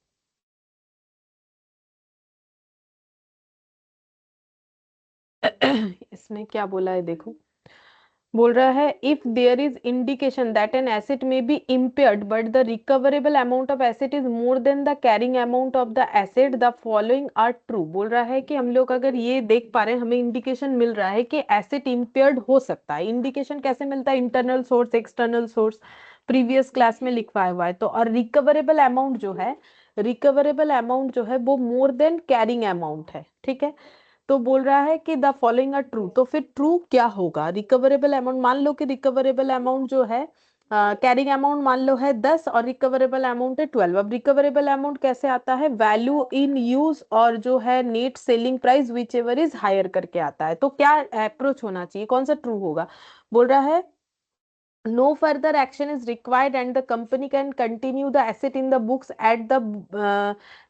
A: इसमें क्या बोला है देखो, बोल रहा है if there is indication that an asset may be impaired but the recoverable amount of asset is more than the carrying amount of the asset the following are true. बोल रहा है कि हम लोग अगर ये देख पा रहे हैं, हमें इंडिकेशन मिल रहा है कि एसेट इम्पेयर्ड हो सकता है। इंडिकेशन कैसे मिलता है? Internal source, external source, previous class में लिखवाया हुआ है। तो और रिकवरेबल अमाउंट जो है, रिकवरेबल अमाउंट जो है वो मोर देन कैरिंग अमाउंट है, ठीक है। तो बोल रहा है कि द फॉलोइंग आर ट्रू, तो फिर ट्रू क्या होगा? रिकवरेबल अमाउंट, मान लो कि रिकवरेबल अमाउंट जो है, कैरिंग अमाउंट मान लो है 10 और रिकवरेबल अमाउंट है 12। अब रिकवरेबल अमाउंट कैसे आता है? वैल्यू इन यूज और जो है net selling price whichever is higher करके आता है। तो क्या अप्रोच होना चाहिए, कौन सा ट्रू होगा? बोल रहा है no further action is required and the company can continue the asset in the books at the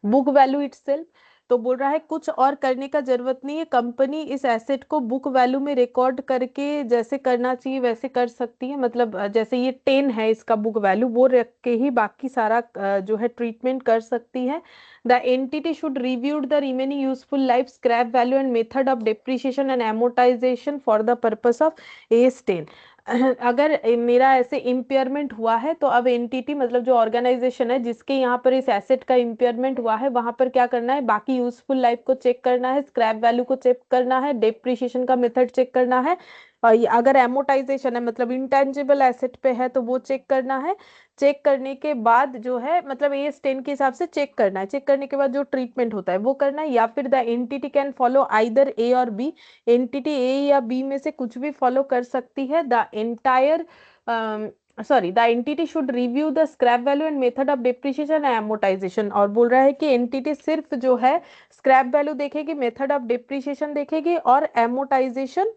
A: book value itself। तो बोल रहा है कुछ और करने का जरूरत नहीं है, कंपनी इस एसेट को बुक वैल्यू में रिकॉर्ड करके जैसे करना चाहिए वैसे कर सकती है। मतलब जैसे ये 10 है इसका बुक वैल्यू, वो रख के ही बाकी सारा जो है ट्रीटमेंट कर सकती है। The entity should reviewed the remaining useful life, scrap value and method of depreciation and amortisation for the purpose of S 10। अगर मेरा ऐसे इम्पेयरमेंट हुआ है तो अब एंटिटी मतलब जो ऑर्गेनाइजेशन है जिसके यहाँ पर इस एसेट का इम्पेयरमेंट हुआ है, वहां पर क्या करना है? बाकी यूजफुल लाइफ को चेक करना है, स्क्रैप वैल्यू को चेक करना है, डेप्रिसिएशन का मेथड चेक करना है, और अगर एमोटाइजेशन है मतलब इंटेंजिबल एसेट पे है तो वो चेक करना है। चेक करने के बाद जो है मतलब एस 10 के हिसाब से चेक करना है। चेक करने के बाद जो ट्रीटमेंट होता है वो करना है, या फिर the entity can follow either A और बी। एंटिटी ए या बी में से कुछ भी फॉलो कर सकती है। The entire sorry the entity should review the scrap value and method of depreciation and amortisation. और बोल रहा है कि एंटिटी सिर्फ जो है स्क्रैप वैल्यू देखेगी, मेथड ऑफ डेप्रिसिएशन देखेगी और एमोटाइजेशन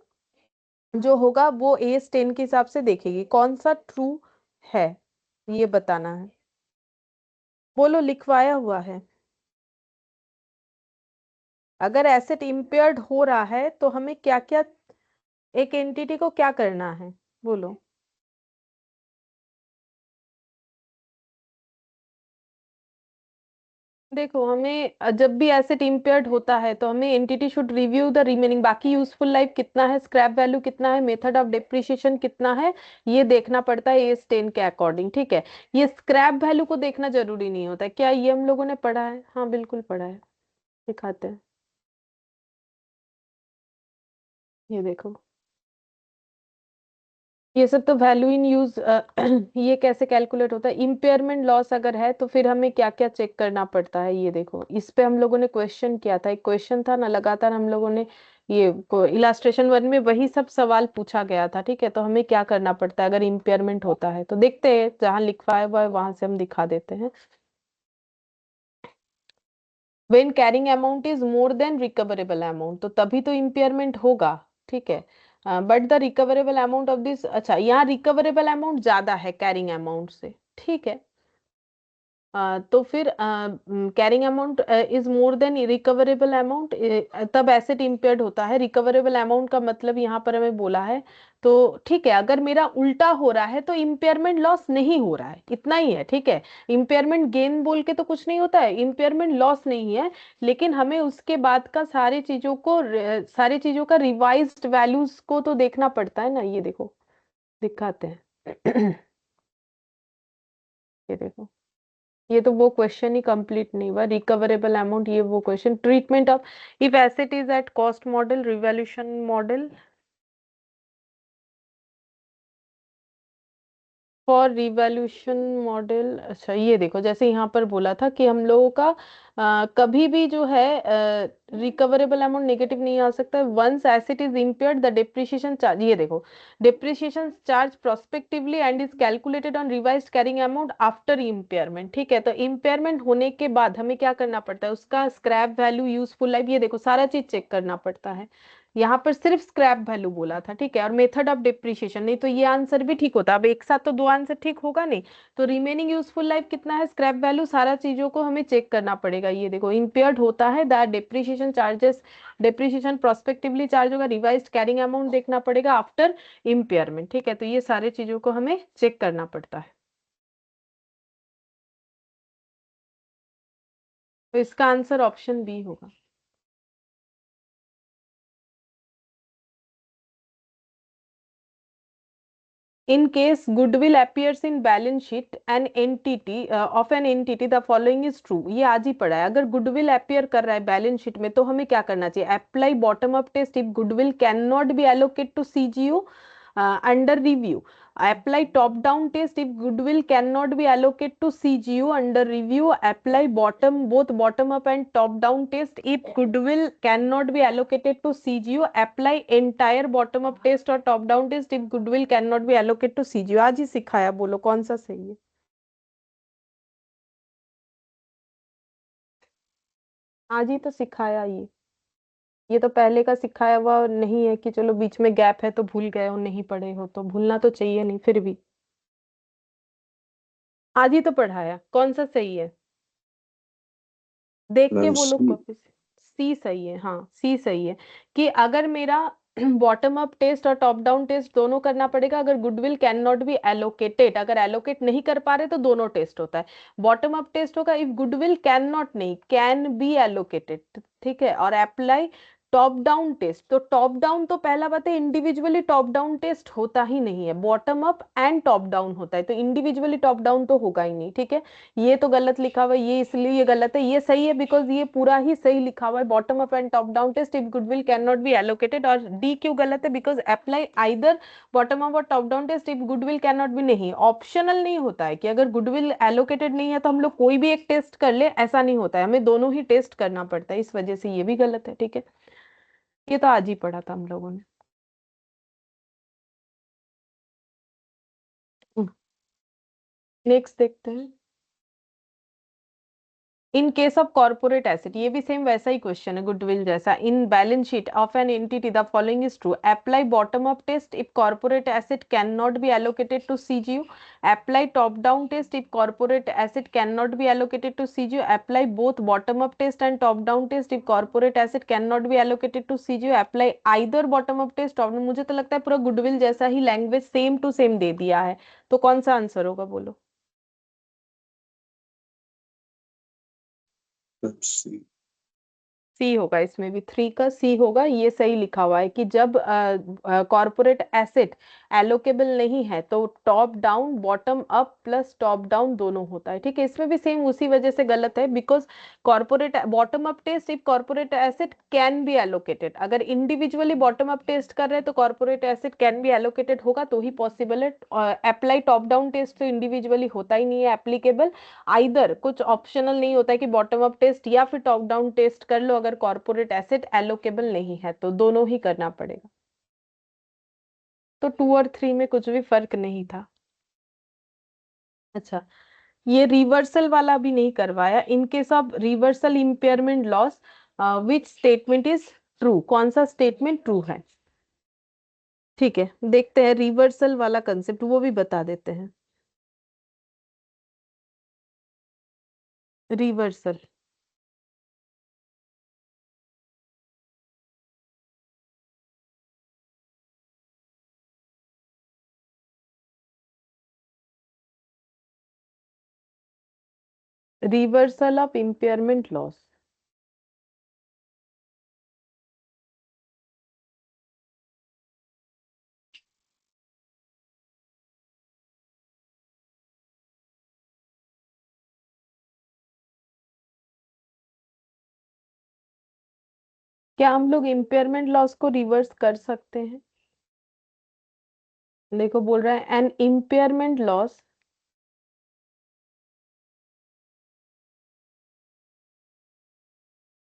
A: जो होगा वो एस 10 के हिसाब से देखेगी। कौन सा ट्रू है ये बताना है। बोलो, लिखवाया हुआ है। अगर एसेट इम्पेयर्ड हो रहा है तो हमें क्या क्या, एक एंटिटी को क्या करना है? बोलो। देखो हमें जब भी एसेट इम्पेयर्ड होता है तो हमें entity should review the remaining, बाकी यूजफुल लाइफ कितना है, स्क्रैप वैल्यू कितना है, मेथड ऑफ डेप्रिसिएशन कितना है, ये देखना पड़ता है एस 10 के अकॉर्डिंग, ठीक है। ये स्क्रैप वैल्यू को देखना जरूरी नहीं होता है। क्या ये हम लोगों ने पढ़ा है? हाँ बिल्कुल पढ़ा है, दिखाते हैं। ये देखो, ये सब तो वैल्यू इन यूज ये कैसे कैलकुलेट होता है? इम्पेयरमेंट लॉस अगर है तो फिर हमें क्या क्या चेक करना पड़ता है, ये देखो। इस पे हम लोगों ने क्वेश्चन किया था, एक क्वेश्चन था ना, लगातार हम लोगों ने ये इलास्ट्रेशन वन में वही सब सवाल पूछा गया था, ठीक है। तो हमें क्या करना पड़ता है अगर इम्पेयरमेंट होता है? तो देखते हैं, जहाँ लिखवाया हुआ है वहां से हम दिखा देते हैं। When carrying amount is more then recoverable amount, तो तभी तो इम्पेयरमेंट होगा, ठीक है। But the recoverable amount of this, अच्छा यहाँ रिकवरेबल अमाउंट ज्यादा है कैरिंग अमाउंट से, ठीक है। तो फिर carrying amount is more then recoverable amount, तब एसेट इम्पेयर्ड होता है। रिकवरेबल अमाउंट का मतलब यहाँ पर हमें बोला है, तो ठीक है। अगर मेरा उल्टा हो रहा है तो इम्पेयरमेंट लॉस नहीं हो रहा है, इतना ही है, ठीक है। इम्पेयरमेंट गेन बोल के तो कुछ नहीं होता है, इम्पेयरमेंट लॉस नहीं है। लेकिन हमें उसके बाद का सारी चीजों को सारी चीजों का रिवाइज्ड वैल्यूज को तो देखना पड़ता है ना। ये देखो, दिखाते हैं। ये देखो, ये तो वो क्वेश्चन ही कंप्लीट नहीं हुआ। रिकवरेबल अमाउंट, ये वो question, treatment of if asset is at cost model, revaluation model for revaluation model. अच्छा ये देखो, जैसे यहाँ पर बोला था कि हम लोगों का कभी भी जो है रिकवरेबल अमाउंट नेगेटिव नहीं आ सकता। Once asset is impaired the depreciation charge, ये देखो, depreciation charge prospectively and is calculated on revised carrying amount after impairment, ठीक है। तो इम्पेयरमेंट होने के बाद हमें क्या करना पड़ता है? उसका स्क्रैप वैल्यू, यूजफुल लाइफ, ये देखो सारा चीज चेक करना पड़ता है। यहाँ पर सिर्फ स्क्रैप वैल्यू बोला था, ठीक है, और मेथड ऑफ डिप्रिशिएशन नहीं, तो ये आंसर भी ठीक होता। अब एक साथ तो दो आंसर ठीक होगा नहीं। तो रिमेनिंग यूजफुल लाइफ कितना है, स्क्रैप वैल्यू, सारा चीजों को हमें चेक करना पड़ेगा। ये देखो, इम्पेयर्ड होता है the depreciation charges, depreciation prospectively charge होगा, रिवाइज्ड कैरिंग अमाउंट देखना पड़ेगा आफ्टर इम्पेयरमेंट, ठीक है। तो ये सारे चीजों को हमें चेक करना पड़ता है। तो इसका आंसर ऑप्शन बी होगा। In case goodwill appears in balance sheet an entity of an entity the following is true। ये आज ही पढ़ा है। अगर गुडविल अपियर कर रहा है बैलेंस शीट में तो हमें क्या करना चाहिए? Apply bottom up test if goodwill can not be allocate to CGU under review. Apply top-down test if goodwill cannot be allocated to CGU under review. Apply both bottom-up and top-down test if goodwill cannot be allocated to CGU. Apply entire bottom-up test और top-down test if goodwill cannot be allocated to CGU। आज ही सिखाया, बोलो कौन सा सही है? आज ही तो सिखाया ये तो पहले का सिखाया हुआ नहीं है कि चलो बीच में गैप है तो भूल गए हो, नहीं पढ़े हो तो भूलना तो चाहिए नहीं फिर भी। आज ही तो पढ़ाया, कौन सा सही है? देख के
C: मैम
A: बोलो
C: सी।
A: कॉपी से। सी सही है, हाँ सी सही है। कि अगर मेरा बॉटम अप टेस्ट और टॉप डाउन टेस्ट दोनों करना पड़ेगा। अगर goodwill can not be allocated, अगर एलोकेट नहीं कर पा रहे तो दोनों टेस्ट होता है। बॉटम अप टेस्ट होगा इफ गुडविल कैन नॉट, नहीं कैन बी एलोकेटेड, ठीक है। और अप्लाई टॉप डाउन टेस्ट, तो टॉप डाउन तो पहला बात है इंडिविजुअली टॉप डाउन टेस्ट होता ही नहीं है, bottom up and top down होता है, तो इंडिविजुअली टॉप डाउन तो होगा ही नहीं, ठीक है। ये तो गलत लिखा हुआ है, ये इसलिए ये गलत है। ये सही है बिकॉज ये पूरा ही सही लिखा हुआ है, bottom up and top down test if goodwill can not be allocated. और डी क्यों गलत है? Because apply either bottom up और top down test if goodwill can not be, नहीं ऑप्शनल नहीं होता है कि अगर गुडविल एलोकेटेड नहीं है तो हम लोग कोई भी एक टेस्ट कर ले, ऐसा नहीं होता है, हमें दोनों ही टेस्ट करना पड़ता है, इस वजह से ये भी गलत है, ठीक है। ये तो आज ही पढ़ा था हम लोगों ने। नेक्स्ट देखते हैं। In case of corporate asset, ये भी सेम वैसा ही क्वेश्चन है गुडविल जैसा। In balance sheet of an entity the following is true. Apply bottom up test if corporate asset can not be allocated to CGU. Apply top down test if corporate asset can not be allocated to CGU. Apply both bottom up test and top down test if corporate asset can not be allocated to CGU. Apply either bottom up test top, मुझे तो लगता है पूरा goodwill जैसा ही language same to same दे दिया है, तो कौन सा आंसर होगा बोलो?
C: मैम सी।
A: सी होगा, इसमें भी थ्री का सी होगा। ये सही लिखा हुआ है कि जब कॉर्पोरेट एसेट एलोकेबल नहीं है तो top down bottom up plus top down दोनों होता है, ठीक है। इसमें भी सेम उसी वजह से गलत है because corporate bottom up test if corporate asset can be allocated, अगर इंडिविजुअली बॉटम अप टेस्ट कर रहे हैं तो corporate asset can be allocated होगा तो ही पॉसिबल है। अप्लाई टॉप डाउन टेस्ट तो इंडिविजुअली होता ही नहीं है एप्लीकेबल। आइदर कुछ ऑप्शनल नहीं होता है कि बॉटम अप टेस्ट या फिर टॉप डाउन टेस्ट कर लो, अगर कॉर्पोरेट एसेट एलोकेबल नहीं है तो दोनों ही करना पड़ेगा। तो टू और थ्री में कुछ भी फर्क नहीं था। अच्छा, ये रिवर्सल वाला भी नहीं करवाया। इन case of reversal impairment loss which statement is true, कौन सा स्टेटमेंट ट्रू है? ठीक है, देखते हैं रिवर्सल वाला कंसेप्ट, वो भी बता देते हैं। Reversal, reversal of impairment loss. क्या हम लोग इम्पेयरमेंट लॉस को रिवर्स कर सकते हैं? देखो बोल रहा है an impairment loss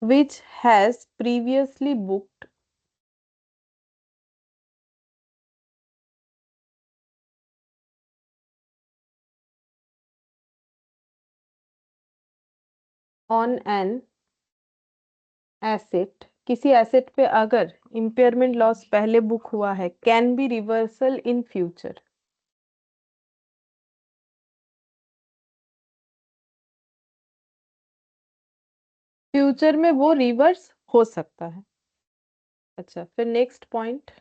A: which has previously booked on an asset, किसी एसेट पे अगर इम्पेयरमेंट लॉस पहले बुक हुआ है can be reversal in future, future में वो रिवर्स हो सकता है। अच्छा, फिर next point,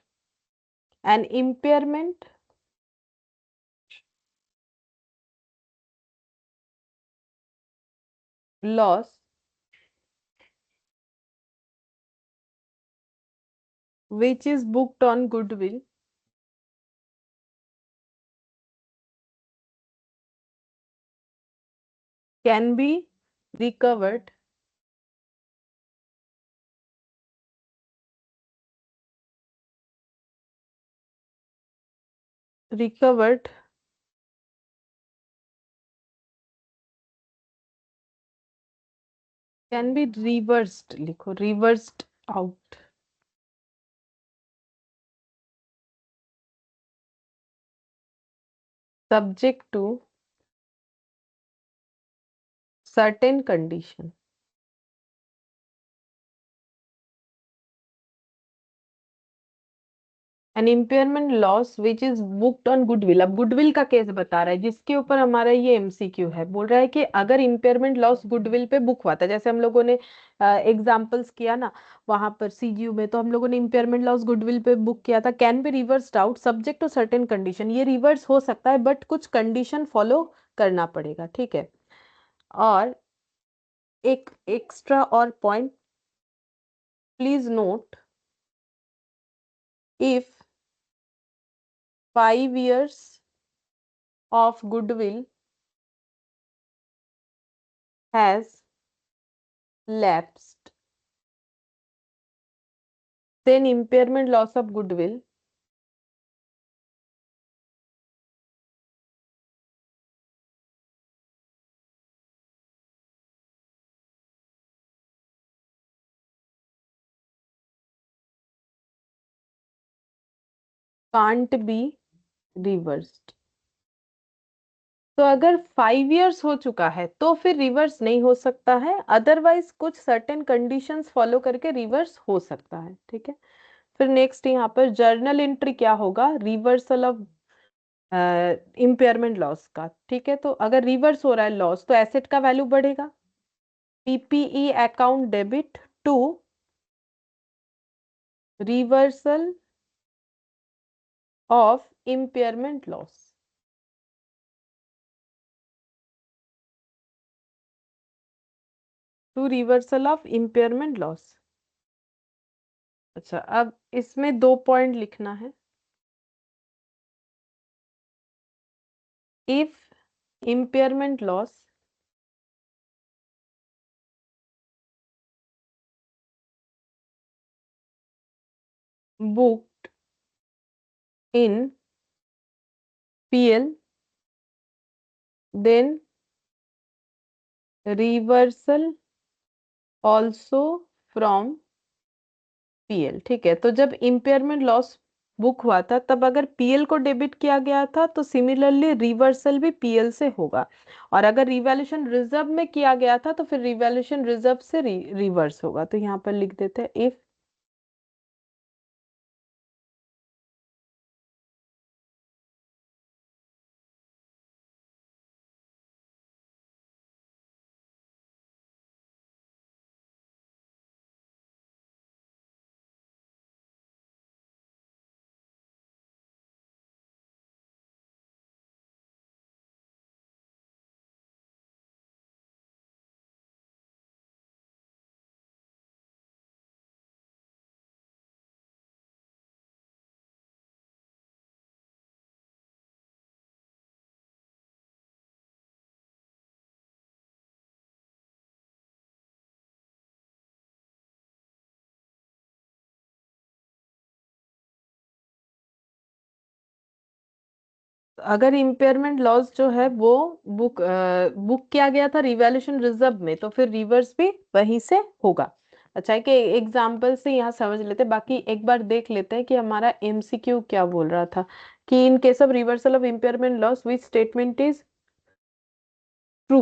A: an impairment loss which is booked on goodwill can be recovered recovered can be reversed, लिखो reversed out subject to certain condition. An impairment loss which is booked on goodwill. अब goodwill का case बता रहा है जिसके ऊपर हमारा ये एमसीक्यू है। बोल रहा है कि अगर इम्पेयरमेंट लॉस गुडविल पे बुक हुआ था, जैसे हम लोगों ने एग्जाम्पल्स किया ना वहां पर सीजीयू में, तो हम लोगों ने इम्पेयरमेंट लॉस गुडविल पे बुक किया था। Can be reversed out subject to certain condition. ये रिवर्स हो सकता है बट कुछ कंडीशन फॉलो करना पड़ेगा, ठीक है। और एक एक्स्ट्रा और point, please note, if 5 years of goodwill has lapsed, then impairment loss of goodwill can't be reversed। तो अगर 5 years हो चुका है तो फिर रिवर्स नहीं हो सकता है, अदरवाइज कुछ सर्टेन कंडीशंस फॉलो करके रिवर्स हो सकता है, ठीक है। फिर नेक्स्ट यहाँ पर जर्नल एंट्री क्या होगा, रिवर्सल ऑफ इम्पेयरमेंट लॉस का, ठीक है। तो अगर रिवर्स हो रहा है लॉस तो एसेट का वैल्यू बढ़ेगा। PPE account debit to reversal of impairment loss to reversal of impairment loss. अच्छा, अब इसमें 2 पॉइंट लिखना है। If impairment loss booked in PL then reversal also from PL, ठीक है। तो जब इम्पेयरमेंट लॉस बुक हुआ था तब अगर पीएल को डेबिट किया गया था तो सिमिलरली रिवर्सल भी पीएल से होगा। और अगर रिवैल्यूएशन रिजर्व में किया गया था तो फिर रिवैल्यूएशन रिजर्व से रिवर्स होगा। तो यहाँ पर लिख देते हैं इफ अगर इम्पेयरमेंट लॉस जो है वो बुक किया गया था रिवैल्यूएशन रिजर्व में तो फिर रिवर्स भी वहीं से होगा। अच्छा है कि एग्जाम्पल से यहाँ समझ लेते हैं, बाकी एक बार देख लेते हैं कि हमारा एमसीक्यू क्या बोल रहा था। कि इन case of reversal of impairment loss which statement is true.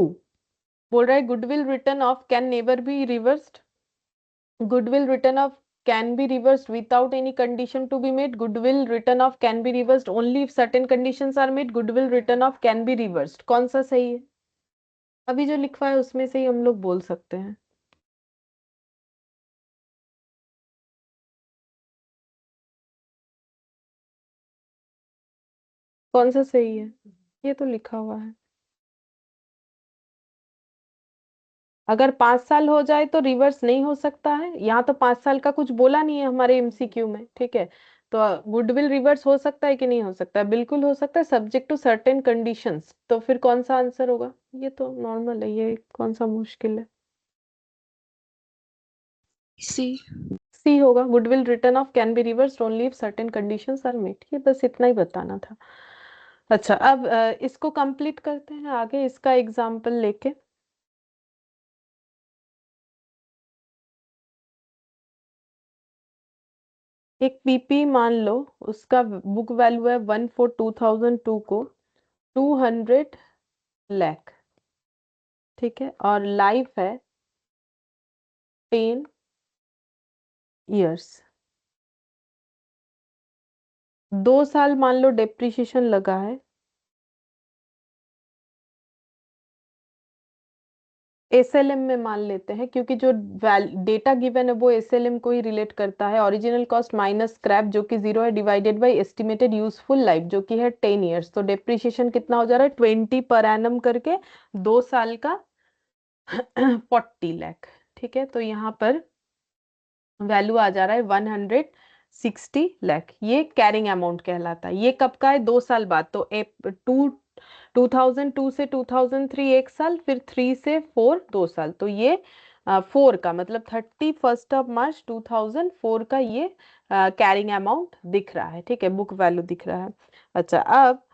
A: बोल रहा है goodwill written off can never be reversed. Goodwill written off can be reversed without any condition to be made. Goodwill written off can be reversed only if certain conditions are made. Goodwill written off can be reversed। कौन सा सही है? अभी जो लिखा है उसमें से ही हम लोग बोल सकते हैं कौन सा सही है। ये तो लिखा हुआ है। अगर 5 साल हो जाए तो रिवर्स नहीं हो सकता है, यहाँ तो 5 साल का कुछ बोला नहीं है हमारे एमसीक्यू में, ठीक है। तो गुडविल रिवर्स हो सकता है कि नहीं हो सकता है? बिल्कुल हो सकता है, सब्जेक्ट टू सर्टेन कंडीशंस। तो फिर कौन सा आंसर होगा? ये तो नॉर्मल है, ये कौन सा मुश्किल है?
C: सी।
A: सी होगा, goodwill written off can be reversed only if certain conditions are met. ये बस इतना ही बताना था। अच्छा, अब इसको कंप्लीट करते हैं आगे, इसका एग्जाम्पल लेके। एक पीपी मान लो, उसका बुक वैल्यू है 1 for 2002 को 200 लाख, ठीक है, और लाइफ है 10 years। 2 साल मान लो डेप्रिसिएशन लगा है। एसएलएम में मान लेते हैं, क्योंकि जो डेटा गिवन है वो एसएलएम को ही रिलेट करता है। ओरिजिनल कॉस्ट माइनस स्क्रैप जो कि 0 है, divided by estimated useful life जो कि है 10 years। तो डेप्रिसिएशन कितना हो जा रहा है? 20 पर एनम करके, 2 साल का 40 लाख। ठीक है, तो यहाँ पर वैल्यू आ जा रहा है 160 लाख। ये कैरिंग अमाउंट कहलाता है। ये कब का है? 2 साल बाद। तो 2002 से 2003 1 साल, फिर 3 से 4 2 साल। तो ये 4 का मतलब 31 March 2004 का ये कैरिंग अमाउंट दिख रहा है। ठीक है, बुक वैल्यू दिख रहा है। अच्छा, अब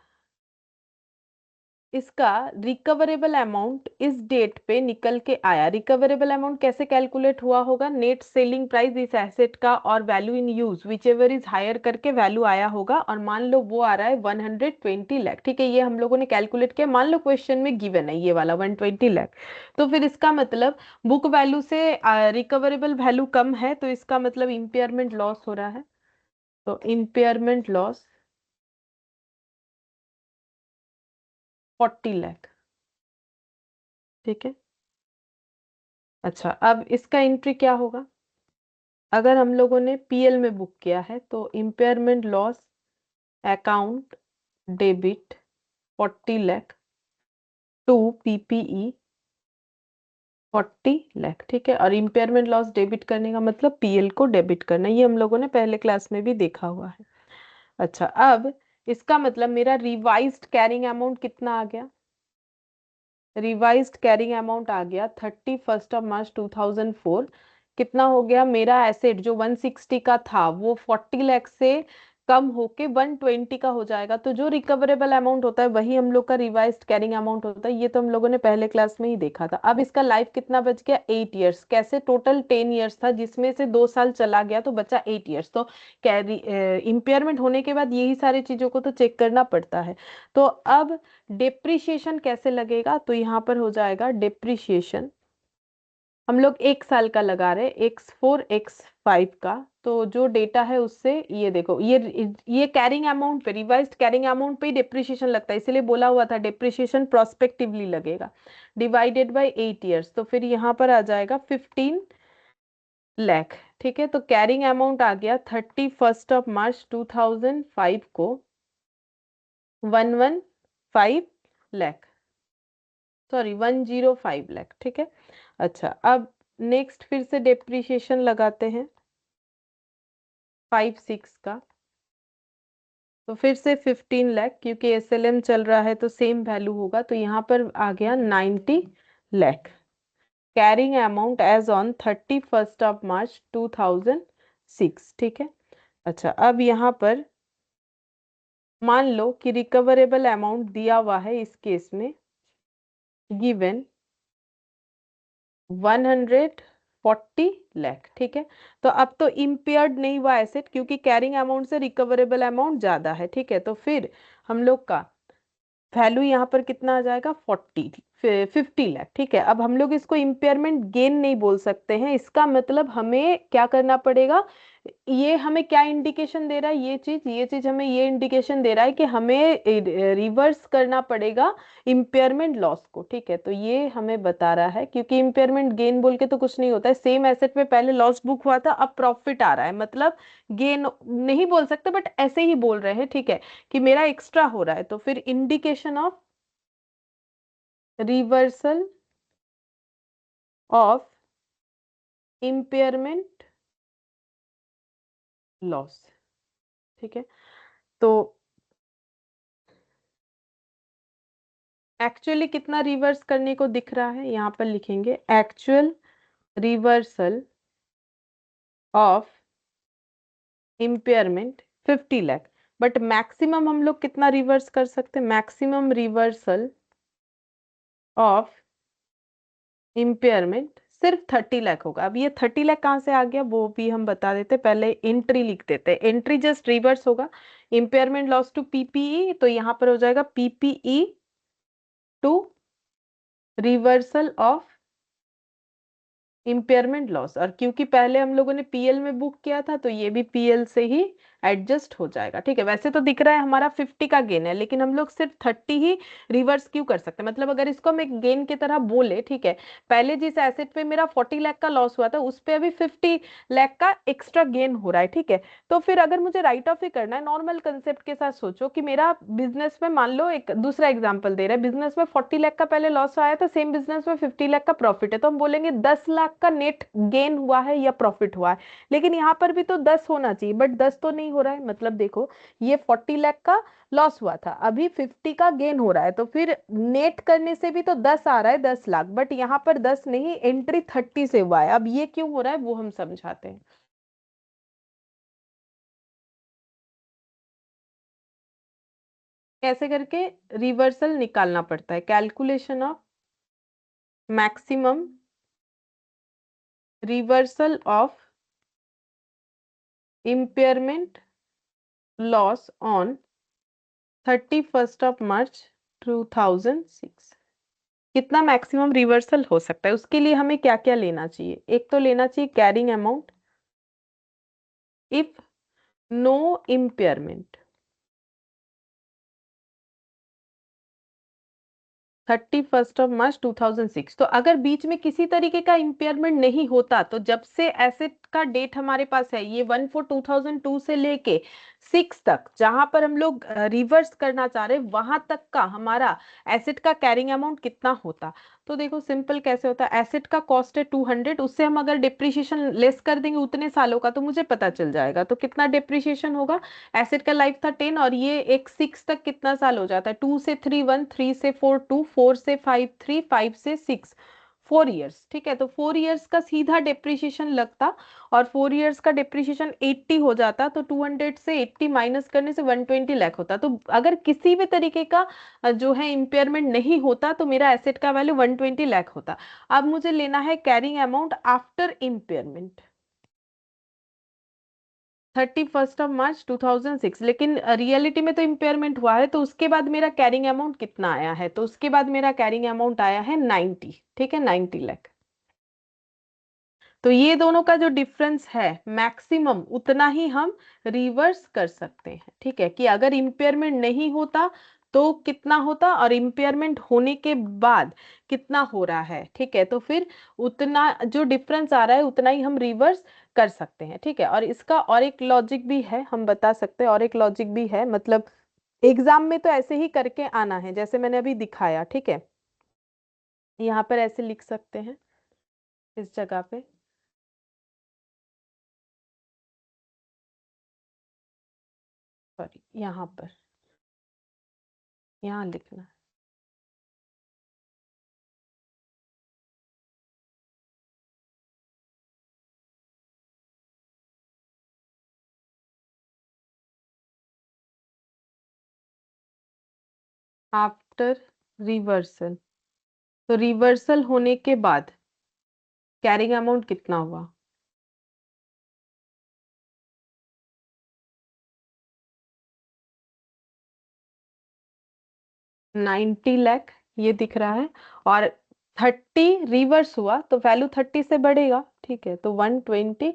A: इसका रिकवरेबल अमाउंट इस डेट पे निकल के आया। रिकवरेबल अमाउंट कैसे कैलकुलेट हुआ होगा? नेट सेलिंग प्राइस इस एसेट का और value in use whichever is higher करके वैल्यू आया होगा, और मान लो वो आ रहा है 120 लाख। ठीक है, ये हम लोगों ने कैलकुलेट किया। मान लो क्वेश्चन में गिवन है ये वाला 120 लाख, तो फिर इसका मतलब बुक वैल्यू से रिकवरेबल वैल्यू कम है, तो इसका मतलब इम्पेयरमेंट लॉस हो रहा है। तो इम्पेयरमेंट लॉस 40 लाख। ठीक है। अच्छा, अब इसका एंट्री क्या होगा? अगर हम लोगों ने पीएल में बुक किया है तो impairment loss account debit 40 lakh to PPE 40 lakh. ठीक है, और इम्पेयरमेंट लॉस डेबिट करने का मतलब पीएल को डेबिट करना, ये हम लोगों ने पहले क्लास में भी देखा हुआ है। अच्छा, अब इसका मतलब मेरा रिवाइज्ड कैरिंग अमाउंट कितना आ गया? रिवाइज्ड कैरिंग अमाउंट आ गया 31 March 2004। कितना हो गया? मेरा एसेट जो 160 का था वो 40 लाख से कम होके 120 का हो जाएगा। तो जो रिकवरेबल अमाउंट होता है वही हम लोग का रिवाइज्ड कैरिंग अमाउंट होता है। ये तो हम लोगों ने पहले क्लास में ही देखा था। अब इसका लाइफ कितना बच गया? 8 years। कैसे? टोटल 10 years था जिसमें से 2 साल चला गया तो बचा 8 years। तो कैरी इम्पेयरमेंट होने के बाद यही सारी चीजों को तो चेक करना पड़ता है। तो अब डेप्रिसिएशन कैसे लगेगा? तो यहाँ पर हो जाएगा डेप्रिसिएशन, हम लोग 1 साल का लगा रहे, X4 X5 का। तो जो डेटा है उससे ये देखो, ये कैरिंग अमाउंट पे, रिवाइज्ड कैरिंग अमाउंट पे ही डेप्रिसिएशन लगता है, इसीलिए बोला हुआ था डेप्रिसिएशन प्रोस्पेक्टिवली लगेगा, डिवाइडेड बाय 8 years। तो फिर यहाँ पर आ जाएगा 15 लाख। ठीक है, तो कैरिंग अमाउंट आ गया 31 March 2005 को 115 लाख, सॉरी 105 लाख। ठीक है। अच्छा, अब नेक्स्ट फिर से डेप्रिसिएशन लगाते हैं 5 6 का। तो फिर से 15 लाख, क्योंकि एसएलएम चल रहा है तो सेम वैल्यू होगा। तो यहाँ पर आ गया 90 lakh carrying amount as on 31 March 2006। ठीक है। अच्छा, अब यहाँ पर मान लो कि रिकवरेबल अमाउंट दिया हुआ है इस केस में, गिवन 140 लाख। ठीक है, तो अब तो इम्पेयर्ड नहीं हुआ एसेट, क्योंकि कैरिंग अमाउंट से रिकवरेबल अमाउंट ज्यादा है। ठीक है, तो फिर हम लोग का वैल्यू यहाँ पर कितना आ जाएगा? 50 लाख। ठीक है, अब हम लोग इसको इम्पेयरमेंट गेन नहीं बोल सकते हैं। इसका मतलब हमें क्या करना पड़ेगा? ये हमें क्या इंडिकेशन दे रहा है? ये चीज हमें ये इंडिकेशन दे रहा है कि हमें रिवर्स करना पड़ेगा इम्पेयरमेंट लॉस को। ठीक है, तो ये हमें बता रहा है, क्योंकि इम्पेयरमेंट गेन बोल के तो कुछ नहीं होता है। सेम एसेट में पहले लॉस बुक हुआ था, अब प्रॉफिट आ रहा है, मतलब गेन नहीं बोल सकते बट ऐसे ही बोल रहे हैं। ठीक है, कि मेरा एक्स्ट्रा हो रहा है। तो फिर indication of reversal of impairment loss. ठीक है, तो एक्चुअली कितना रिवर्स करने को दिख रहा है, यहाँ पर लिखेंगे actual reversal of impairment 50 lakh. But maximum हम लोग कितना रिवर्स कर सकते हैं, मैक्सिमम रिवर्सल ऑफ इम्पेयरमेंट सिर्फ 30 लाख होगा। अब ये 30 लाख कहाँ से आ गया वो भी हम बता देते, पहले एंट्री लिख देते हैं। एंट्री जस्ट रिवर्स होगा, इम्पेयरमेंट लॉस टू पीपीई, तो यहाँ पर हो जाएगा PPE to reversal of impairment loss. और क्योंकि पहले हम लोगों ने पीएल में बुक किया था तो ये भी पीएल से ही एडजस्ट हो जाएगा। ठीक है, वैसे तो दिख रहा है हमारा 50 का गेन है, लेकिन हम लोग सिर्फ 30 ही रिवर्स क्यों कर सकते हैं, मतलब अगर इसको हम एक गेन की तरह बोले, ठीक है, पहले जिस एसेट पे मेरा 40 लाख का लॉस हुआ था उस पे अभी 50 लाख का एक्स्ट्रा गेन हो रहा है। ठीक है, तो फिर अगर मुझे राइट ऑफ ही करना है, नॉर्मल कंसेप्ट के साथ सोचो कि मेरा बिजनेस में, मान लो एक दूसरा एग्जांपल दे रहे हैं, बिजनेस में 40 लाख का पहले लॉस आया था, सेम बिजनेस में 50 लाख का प्रॉफिट है, तो हम बोलेंगे 10 लाख का नेट गेन हुआ है या प्रॉफिट हुआ है। लेकिन यहाँ पर भी तो 10 होना चाहिए, बट 10 तो नहीं हो रहा है। मतलब देखो, ये 40 लाख का लॉस हुआ था, अभी 50 का गेन हो रहा है, तो फिर नेट करने से भी तो 10 आ रहा है, 10 लाख, बट यहाँ पर 10 नहीं, एंट्री 30 से हुआ है। अब ये क्यों हो रहा है वो हम समझाते हैं। कैसे करके रिवर्सल निकालना पड़ता है, calculation of maximum reversal of impairment loss on 31 March 2006। कितना मैक्सिमम रिवर्सल हो सकता है, उसके लिए हमें क्या क्या लेना चाहिए। एक तो लेना चाहिए carrying amount if no impairment 31 March 2006। तो अगर बीच में किसी तरीके का इम्पेयरमेंट नहीं होता, तो जब से एसेट का डेट हमारे पास है, ये 1/4/2002 से लेके 6 तक, जहां पर हम लोग रिवर्स करना चाह रहे हैं, वहां तक का हमारा एसेट का कैरिंग अमाउंट कितना होता। तो देखो सिंपल कैसे होता है, एसेट का कॉस्ट है 200, उससे हम अगर डिप्रिशिएशन लेस कर देंगे उतने सालों का, तो मुझे पता चल जाएगा तो कितना डिप्रिशिएशन होगा। एसिड का लाइफ था 10, और ये एक 6 तक कितना साल हो जाता है, 2 से 3 1, 3 से 4 2, 4 से 5 3, 5 से 6, 4 इयर्स। ठीक है, तो 4 इयर्स का सीधा डिप्रिशिएशन लगता, और 4 इयर्स का डिप्रिशिएशन 80 हो जाता, तो 200 से 80 माइनस करने से 120 लाख होता। तो अगर किसी भी तरीके का जो है इम्पेयरमेंट नहीं होता, तो मेरा एसेट का वैल्यू 120 लाख होता। अब मुझे लेना है carrying amount after impairment 31 March 2006, लेकिन रियलिटी में तो इम्पेयरमेंट हुआ है, तो उसके बाद मेरा कैरिंग अमाउंट कितना आया है, तो उसके बाद मेरा कैरिंग अमाउंट आया है 90। ठीक है, 90 लाख। तो ये दोनों का जो डिफरेंस है, मैक्सिमम उतना ही हम रिवर्स कर सकते हैं। ठीक है, कि अगर इम्पेयरमेंट नहीं होता तो कितना होता, और इम्पेयरमेंट होने के बाद कितना हो रहा है। ठीक है, तो फिर उतना जो डिफरेंस आ रहा है उतना ही हम रिवर्स कर सकते हैं। ठीक है, और इसका और एक लॉजिक भी है, हम बता सकते हैं, और एक लॉजिक भी है, मतलब एग्जाम में तो ऐसे ही करके आना है जैसे मैंने अभी दिखाया। ठीक है, यहाँ पर ऐसे लिख सकते हैं, इस जगह पे, सॉरी यहाँ पर, यहाँ लिखना है आफ्टर रिवर्सल। तो रिवर्सल होने के बाद कैरिंग अमाउंट कितना हुआ, 90 लाख, ये दिख रहा है, और 30 रिवर्स हुआ तो वैल्यू 30 से बढ़ेगा। ठीक है, तो 120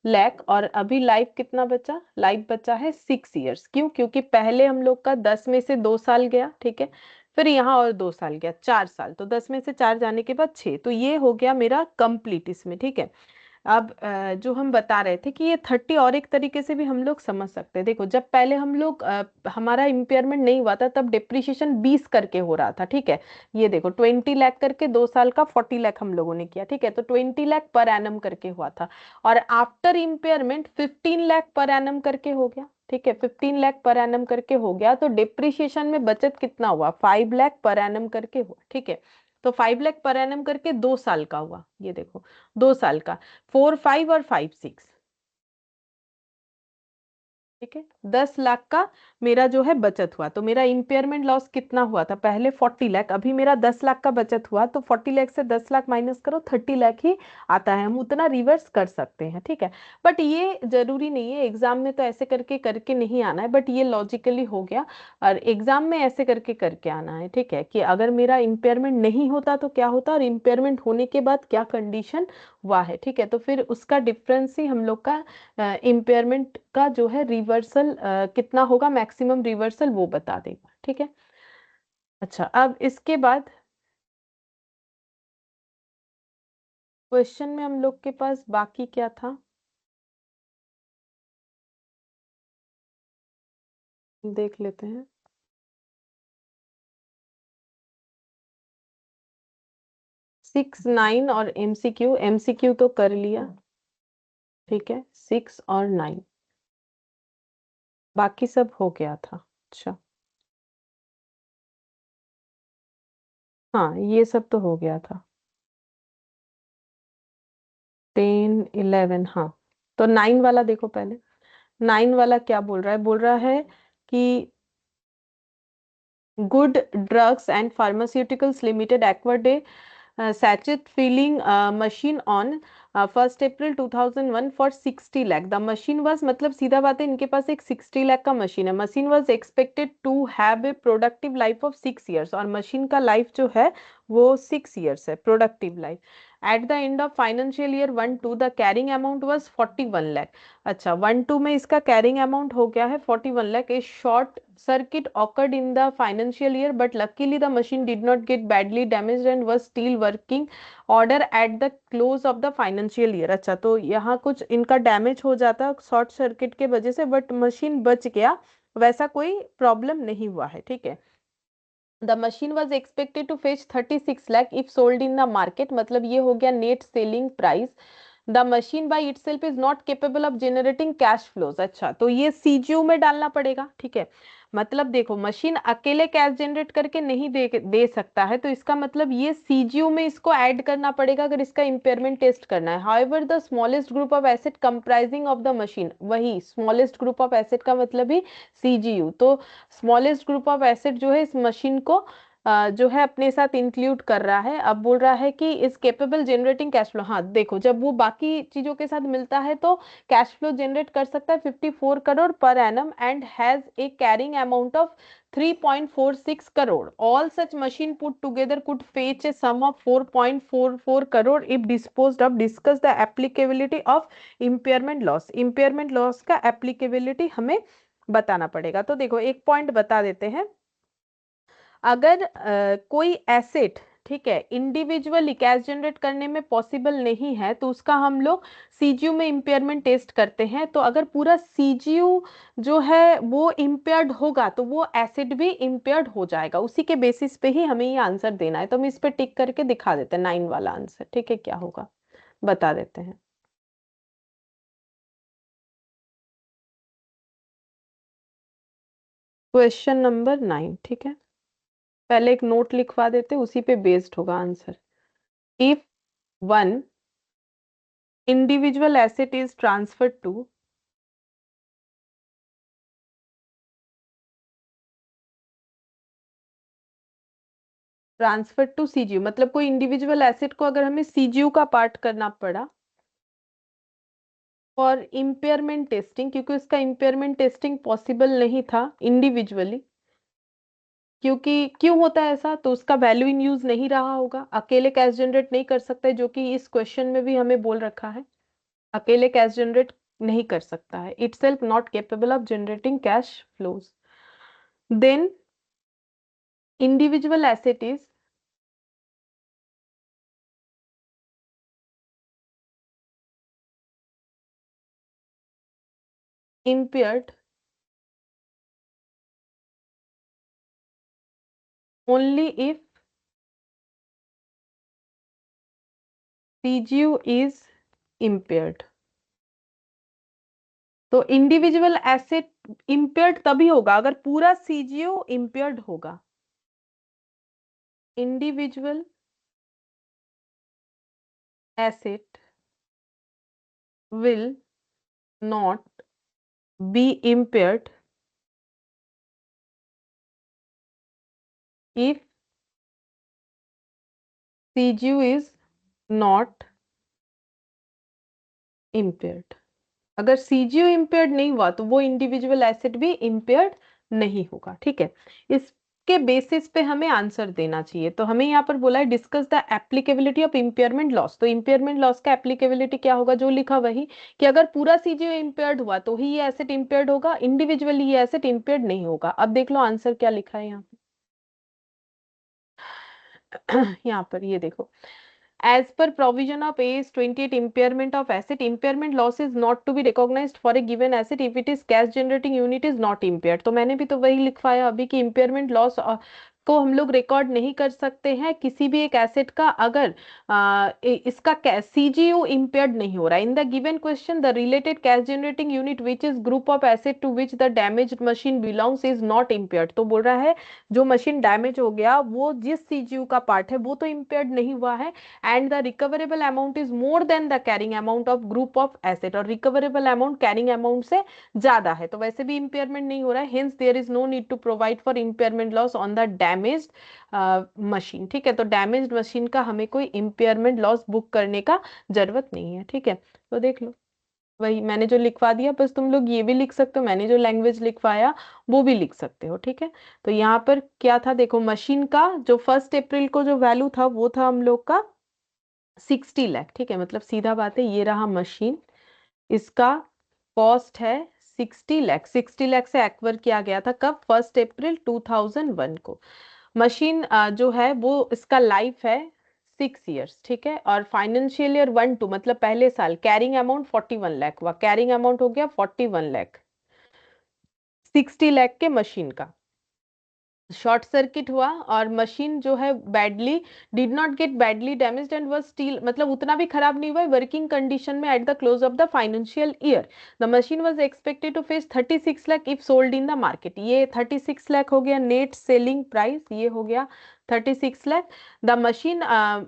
A: लाख, और अभी लाइफ कितना बचा, लाइफ बचा है 6 इयर्स। क्यों, क्योंकि पहले हम लोग का 10 में से 2 साल गया। ठीक है, फिर यहाँ और 2 साल गया, 4 साल, तो 10 में से 4 जाने के बाद 6, तो ये हो गया मेरा कंप्लीट इसमें। ठीक है, अब जो हम बता रहे थे कि ये 30 और एक तरीके से भी हम लोग समझ सकते हैं। देखो, जब पहले हम लोग हमारा इम्पेयरमेंट नहीं हुआ था तब डिप्रिशिएशन 20 करके हो रहा था। ठीक है, ये देखो 20 लाख करके 2 साल का 40 लाख हम लोगों ने किया। ठीक है, तो 20 लाख पर एनम करके हुआ था, और after impairment 15 lakh per annum करके हो गया। ठीक है, 15 लाख पर एनम करके हो गया, तो डिप्रिशिएशन में बचत कितना हुआ, 5 लाख पर एनम करके हुआ। ठीक है, तो 5 लाख पर एनम करके 2 साल का हुआ, ये देखो 2 साल का, 4 5 और 5 6। ठीक है, 10 लाख का मेरा जो है बचत हुआ, तो मेरा इम्पेयरमेंट लॉस कितना हुआ था पहले, 40 लाख, अभी मेरा 10 लाख का बचत हुआ, तो 40 लाख से 10 लाख माइनस करो, 30 लाख ही आता है, हम उतना रिवर्स कर सकते हैं। ठीक है, बट ये जरूरी नहीं है, एग्जाम में तो ऐसे करके करके नहीं आना है, बट ये लॉजिकली हो गया, और एग्जाम में ऐसे करके करके आना है। ठीक है, कि अगर मेरा इम्पेयरमेंट नहीं होता तो क्या होता, और इम्पेयरमेंट होने के बाद क्या कंडीशन हुआ है। ठीक है, तो फिर उसका डिफरेंस ही हम लोग का इम्पेयरमेंट का जो है रिवर्सल कितना होगा, मैक्सिमम रिवर्सल वो बता देगा। ठीक है, अच्छा अब इसके बाद क्वेश्चन में हम लोग के पास बाकी क्या था, देख लेते हैं। 6 9 और एमसीक्यू, एमसीक्यू तो कर लिया। ठीक है, 6 और 9, बाकी सब हो गया था। अच्छा, हाँ ये सब तो हो गया था, 10 11, हाँ। तो 9 वाला देखो पहले, 9 वाला क्या बोल रहा है, बोल रहा है कि good drugs and pharmaceuticals limited acquired sachet filling machine on 1st April 2001 for 60 lakh. The machine was, मतलब सीधा बात है, इनके पास एक 60 लाख का मशीन है। Machine was expected to have a productive life of 6 years, और मशीन का लाइफ जो है वो 6 years है, productive life. At the end of financial year 1 2 the carrying amount was 41 lakh. अच्छा, 1 2 में इसका कैरिंग अमाउंट हो गया है 41 लाख। ए short circuit occurred in the financial year, but luckily the machine did not get badly damaged and was still working order at the close of the financial year। अच्छा, तो यहाँ कुछ इनका डैमेज हो जाता शॉर्ट सर्किट के वजह से, बट मशीन बच गया, वैसा कोई प्रॉब्लम नहीं हुआ है। ठीक है, the machine was expected to fetch 36 lakh if sold in the market, मतलब ये हो गया net selling price. The machine by itself is not capable of generating cash flows. अच्छा, तो ये सीजीयू में डालना पड़ेगा। ठीक है, मतलब देखो मशीन अकेले कैश जनरेट करके नहीं दे सकता है, तो इसका मतलब ये सीजीयू में इसको ऐड करना पड़ेगा अगर इसका इम्पेयरमेंट टेस्ट करना है। However the smallest group of asset comprising of the machine, वही स्मॉलेस्ट ग्रुप ऑफ एसेट का मतलब ही सीजीयू, तो स्मॉलेस्ट ग्रुप ऑफ एसेट जो है इस मशीन को जो है अपने साथ इंक्लूड कर रहा है। अब बोल रहा है कि is capable generating cash flow. हाँ देखो, जब वो बाकी चीजों के साथ मिलता है तो कैश फ्लो जनरेट कर सकता है 54 crore per annum and has a carrying amount of 3.46 crore. All such machine put together could fetch a sum of 4.44 crore if disposed of. Discuss the applicability of impairment loss. Impairment loss का applicability हमें बताना पड़ेगा। तो देखो एक पॉइंट बता देते हैं, अगर कोई एसेट, ठीक है, इंडिविजुअली कैश जनरेट करने में पॉसिबल नहीं है तो उसका हम लोग सीजीयू में इम्पेयरमेंट टेस्ट करते हैं। तो अगर पूरा सीजीयू जो है वो इम्पेयर्ड होगा तो वो एसेट भी इम्पेयर्ड हो जाएगा, उसी के बेसिस पे ही हमें ये आंसर देना है। तो हम इस पे टिक करके दिखा देते हैं 9 वाला आंसर। ठीक है, क्या होगा बता देते हैं। क्वेश्चन नंबर 9, ठीक है, पहले एक नोट लिखवा देते, उसी पे बेस्ड होगा answer. If one individual asset is transfer to CGU, मतलब कोई इंडिविजुअल एसेट को अगर हमें सीजीयू का पार्ट करना पड़ा फॉर इम्पेयरमेंट टेस्टिंग, क्योंकि उसका इम्पेयरमेंट टेस्टिंग पॉसिबल नहीं था इंडिविजुअली, क्योंकि क्यों होता है ऐसा, तो उसका वैल्यू इन यूज नहीं रहा होगा, अकेले कैश जनरेट नहीं कर सकते, जो कि इस क्वेश्चन में भी हमें बोल रखा है, अकेले कैश जनरेट नहीं कर सकता है, itself not capable of generating cash flows. Then individual asset is impaired only if CGU is impaired। तो इंडिविजुअल एसेट इम्पेयर्ड तभी होगा अगर पूरा सीजीओ इम्पेयर्ड होगा। Individual asset will not be impaired if CGU is not impaired. अगर CGU impaired नहीं हुआ तो वो इंडिविजुअल एसेट भी इम्पेयर्ड नहीं होगा। ठीक है, इसके बेसिस पे हमें आंसर देना चाहिए। तो हमें यहाँ पर बोला है discuss the applicability of impairment loss. तो इम्पेयरमेंट लॉस का एप्लीकेबिलिटी क्या होगा, जो लिखा वही, कि अगर पूरा सीजीओ इम्पेयर्ड हुआ तो ही ये एसेट इम्पेयर्ड होगा, इंडिविजुअली ये एसेट इम्पेयर्ड नहीं होगा। अब देख लो आंसर क्या लिखा है यहाँ यहाँ पर ये देखो, as per provision of AS 28, impairment of asset, impairment loss is not to be recognized for a given asset if it is cash generating unit is not impaired। तो मैंने भी तो वही लिखवाया अभी कि impairment loss को हम लोग रिकॉर्ड नहीं कर सकते हैं किसी भी एक एसेट का अगर इसका सीजीओ इम्पेयर्ड नहीं हो रहा है। In the given question the related cash generating unit which is group of asset to which the damaged machine belongs is not impaired. तो बोल रहा है जो मशीन डैमेज हो गया वो जिस सीजीओ का पार्ट है वो तो इम्पेयर्ड नहीं हुआ है, and the recoverable amount is more than the carrying amount of group of asset, और recoverable amount carrying amount से ज्यादा है तो वैसे भी impairment नहीं हो रहा है। hence there is no need to provide for impairment loss on the damaged machine। ठीक है, तो damaged machine का हमें कोई impairment loss बुक करने का जरूरत नहीं है। ठीक है, तो देख लो वही मैंने जो लिखवा दिया, बस तुम लोग ये भी लिख सकते हो, मैंने जो लैंग्वेज लिखवाया वो भी लिख सकते हो। ठीक है, तो यहाँ पर क्या था देखो, मशीन का जो 1 अप्रैल को जो वैल्यू था वो था हम लोग का 60 लाख। ठीक है, मतलब सीधा बात है, ये रहा मशीन, इसका कॉस्ट है 60 लाख। 60 लाख से एक्वायर किया गया था कब, 1 अप्रैल 2001 को। मशीन जो है वो इसका लाइफ है 6 इयर्स। ठीक है, और फाइनेंशियल ईयर 1 2 मतलब पहले साल कैरिंग अमाउंट 41 लाख हुआ, कैरिंग अमाउंट हो गया 41 लाख 60 लाख के मशीन का। शॉर्ट सर्किट हुआ और मशीन जो है badly did not get badly damaged and was still, मतलब उतना भी खराब नहीं हुआ, वर्किंग कंडीशन में at the close of the financial year. The machine was expected to fetch 36 lakh if sold in the market. ये 36 लाख हो गया नेट सेलिंग प्राइस, ये हो गया 36 lakh. The machine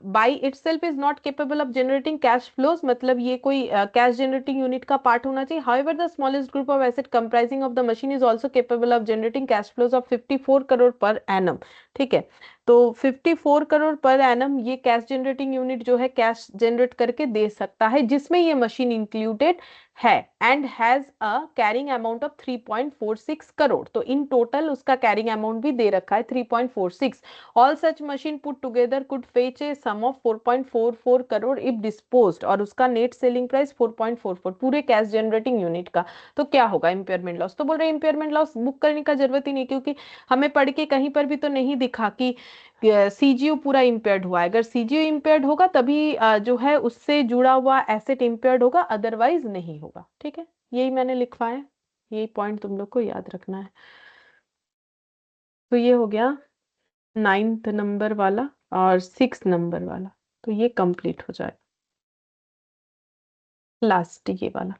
A: by itself is not capable of generating cash flows, मतलब ये कोई cash generating unit का पार्ट होना चाहिए। However the smallest group of asset comprising of the machine is also capable of generating cash flows of 54 crore per annum. ठीक है, तो 54 crore per annum ये कैश जनरेटिंग यूनिट जो है कैश जनरेट करके दे सकता है, जिसमें ये मशीन इंक्लूडेड है, and has a carrying amount of 3.46 crore. तो इन टोटल उसका कैरिंग अमाउंट भी दे रखा है 3.46। All such machine put together could fetch a sum of 4.44 crore if disposed, और उसका नेट सेलिंग प्राइस 4.44 पूरे कैश जनरेटिंग यूनिट का। तो क्या होगा इम्पेयरमेंट लॉस, तो बोल रहे हैं इम्पेयरमेंट लॉस बुक करने का जरूरत ही नहीं, क्योंकि हमें पढ़ के कहीं पर भी तो नहीं दिखा कि सीजीओ पूरा इम्पेयर्ड हुआ है। अगर सीजीओ इम्पेयर्ड होगा तभी जो है उससे जुड़ा हुआ एसेट इम्पेयर्ड होगा, अदरवाइज नहीं होगा। ठीक है, यही मैंने लिखवाया, यही पॉइंट तुम लोग को याद रखना है। तो ये हो गया 9th नंबर वाला और 6 नंबर वाला, तो ये कंप्लीट हो जाएगा। लास्ट ये वाला,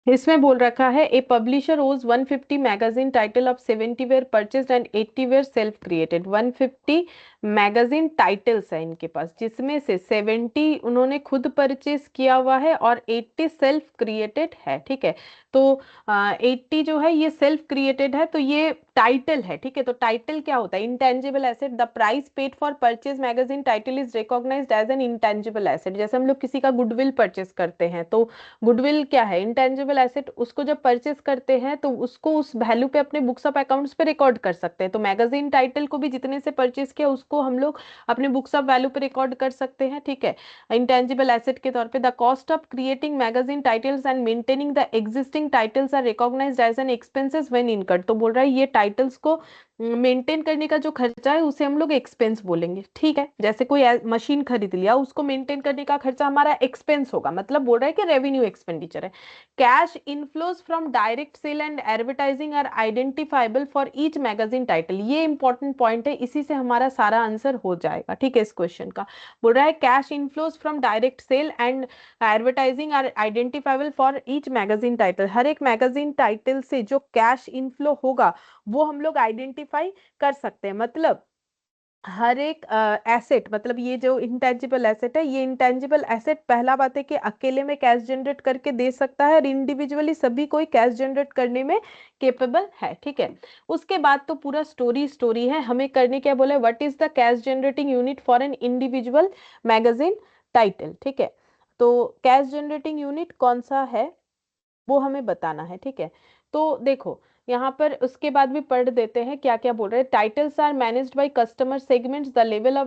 A: इसमें बोल रखा है ए publisher owns 150 magazine title of 70 were purchased and 80 were self created. 150 magazine titles है इनके पास, जिसमें से 70 उन्होंने खुद परचेज किया हुआ है और 80 सेल्फ क्रिएटेड है। ठीक है, तो 80 जो है ये सेल्फ क्रिएटेड है, तो ये टाइटल है। ठीक है, तो टाइटल क्या होता है, intangible asset. The price paid for purchase magazine title is recognised as an intangible asset. जैसे हम लोग किसी का गुडविल परचेज करते हैं, तो गुडविल क्या है, इंटेंजिबल एसेट। उसको जब परचेस करते हैं तो उसको उस वैल्यू पे अपने बुक्स ऑफ अकाउंट्स पे रिकॉर्ड कर सकते हैं। तो मैगजीन टाइटल को भी जितने से परचेस किया उसको हम लोग अपने बुक्स ऑफ वैल्यू पे रिकॉर्ड कर सकते हैं। ठीक है, इंटेंजिबल एसेट के तौर पे the cost of creating magazine titles and maintaining the existing titles are recognised as an expenses when incurred. तो बोल रहा है ये टाइटल्स को मेंटेन करने का जो खर्चा है उसे हम लोग एक्सपेंस बोलेंगे, ठीक है। जैसे कोई मशीन खरीद लिया, उसको मेंटेन करने का खर्चा हमारा एक्सपेंस होगा, मतलब बोल रहा है कि रेवेन्यू एक्सपेंडिचर है। Cash inflows from direct sale and advertising are identifiable for each magazine title, ये इंपॉर्टेंट पॉइंट है, इसी से हमारा सारा आंसर हो जाएगा, ठीक है। इस क्वेश्चन का बोल रहा है cash inflows from direct sale and advertising are identifiable for each magazine title, हर एक मैगजीन टाइटल से जो कैश इनफ्लो होगा वो हम लोग आइडेंटिफाई कर सकते हैं। मतलब हर एक एसेट, मतलब ये जो इंटेंजिबल एसेट है, ये इंटेंजिबल एसेट पहला बात है कि अकेले में कैश जनरेट करके दे सकता है, और इंडिविजुअली सभी कोई कैश जनरेट करने में केपेबल है, ठीक है। उसके बाद तो पूरा स्टोरी स्टोरी है, हमें करने क्या बोला है, what is the cash generating unit for an individual magazine title, ठीक है। तो कैश जनरेटिंग यूनिट कौन सा है वो हमें बताना है, ठीक है। तो देखो यहाँ पर उसके बाद भी पढ़ देते हैं क्या क्या बोल रहे हैं। Titles are managed by customer segments, the level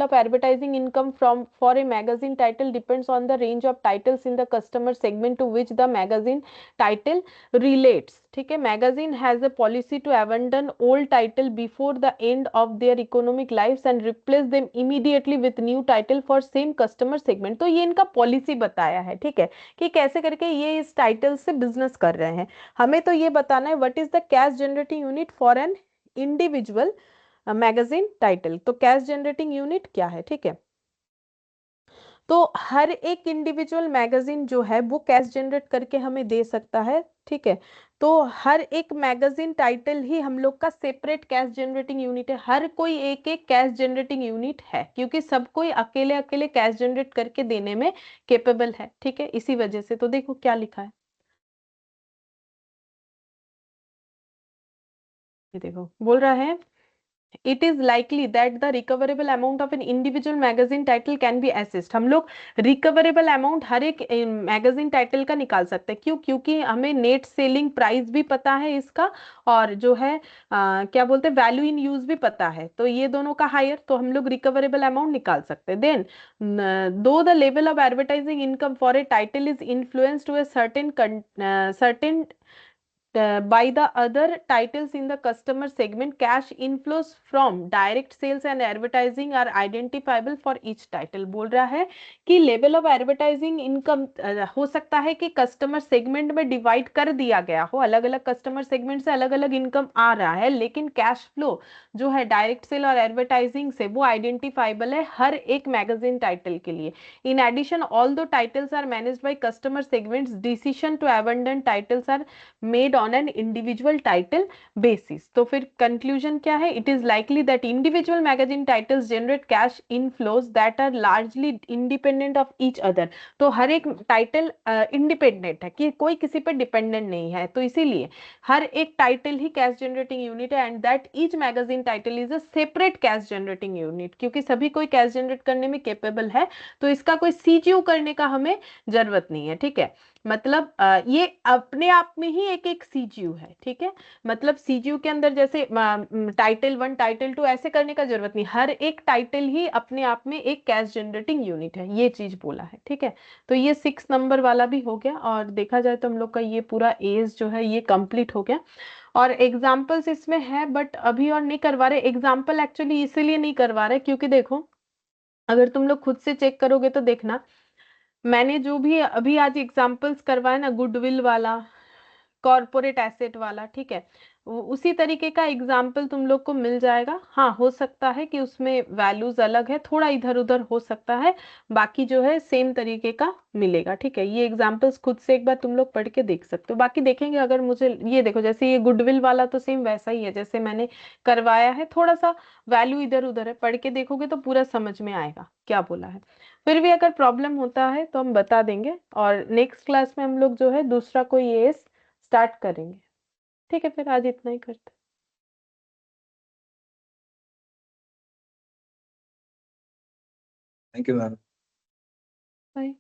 A: of advertising income from for a magazine title depends on the range of titles in the customer segment to which the magazine title relates, ठीक है। Magazine has a policy to abandon old title before the end of their economic life and replace them immediately with new title for same customer segment, तो ये इनका policy बताया है, ठीक है, कि कैसे करके ये इस टाइटल से बिजनेस कर रहे हैं। हमें तो ये बताना है what is the cash generating unit for an individual magazine title, तो कैश जनरेटिंग यूनिट क्या है, ठीक है। तो हर एक इंडिविजुअल मैगजीन जो है वो कैश जनरेट करके हमें दे सकता है, ठीक है। तो हर एक मैगजीन टाइटल ही हम लोग का सेपरेट कैश जनरेटिंग यूनिट है, हर कोई एक एक कैश जनरेटिंग यूनिट है, क्योंकि सब कोई अकेले अकेले कैश जनरेट करके देने में केपेबल है, ठीक है। इसी वजह से तो देखो क्या लिखा है, ये देखो बोल रहा है it is likely that the recoverable amount of an individual magazine title can be assessed, हम लोग रिकवरेबल अमाउंट हर एक मैगजीन टाइटल का निकाल सकते हैं, क्यों, क्योंकि हमें नेट सेलिंग प्राइस भी पता है इसका, और जो है क्या बोलते हैं वैल्यू इन यूज भी पता है, तो ये दोनों का हायर, तो हम लोग रिकवरेबल अमाउंट निकाल सकते हैं। Then though the level of advertising income for a title is influenced to a certain by the other titles in the customer segment, cash inflows from direct sales and advertising are identifiable for each title, बोल रहा है कि level of advertising income हो सकता है कि customer segment में divide कर दिया गया हो, अलग अलग कस्टमर सेगमेंट से अलग अलग इनकम आ रहा है, लेकिन कैश फ्लो जो है डायरेक्ट सेल और एडवर्टाइजिंग से वो आइडेंटिफाइबल है हर एक मैगजीन टाइटल के लिए। In addition although titles are managed by customer segments, decision to abandon titles are made on an individual title basis. तो फिर कंक्लूजन क्या है, it is likely that individual magazine titles generate cash inflows that are largely independent of each other, तो हर एक title independent है, कि कोई किसी पर डिपेंडेंट नहीं है, तो इसीलिए हर एक टाइटल ही कैश जनरेटिंग यूनिट है, and that each magazine title is a separate cash generating unit, क्योंकि सभी कोई कैश जनरेट करने में केपेबल है, तो इसका कोई सीजीयू करने का हमें जरूरत नहीं है, ठीक है। मतलब ये अपने आप में ही एक एक सीजीयू है, ठीक है। मतलब सीजीयू के अंदर जैसे टाइटल वन टाइटल टू ऐसे करने का जरूरत नहीं, हर एक टाइटल ही अपने आप में एक कैश जनरेटिंग यूनिट है, ये चीज बोला है, ठीक है। तो ये 6 नंबर वाला भी हो गया, और देखा जाए तो हम लोग का ये पूरा एज जो है ये कंप्लीट हो गया। और एग्जाम्पल्स इसमें है, बट अभी और नहीं करवा रहे एग्जाम्पल, एक्चुअली इसीलिए नहीं करवा रहे क्योंकि देखो अगर तुम लोग खुद से चेक करोगे तो देखना, मैंने जो भी अभी आज एग्जांपल्स करवाए ना, गुडविल वाला, कॉर्पोरेट एसेट वाला, ठीक है, उसी तरीके का एग्जाम्पल तुम लोग को मिल जाएगा। हाँ, हो सकता है कि उसमें वैल्यूज अलग है, थोड़ा इधर उधर हो सकता है, बाकी जो है सेम तरीके का मिलेगा, ठीक है। ये एग्जाम्पल्स खुद से एक बार तुम लोग पढ़ के देख सकते हो, बाकी देखेंगे अगर मुझे ये देखो, जैसे ये गुडविल वाला तो सेम वैसा ही है जैसे मैंने करवाया है, थोड़ा सा वैल्यू इधर उधर है, पढ़ के देखोगे तो पूरा समझ में आएगा क्या बोला है। फिर भी अगर प्रॉब्लम होता है तो हम बता देंगे, और नेक्स्ट क्लास में हम लोग जो है दूसरा कोई एएस स्टार्ट करेंगे, ठीक है। फिर आज इतना ही करते
C: थैंक यू मैम।
A: हैं। बाय।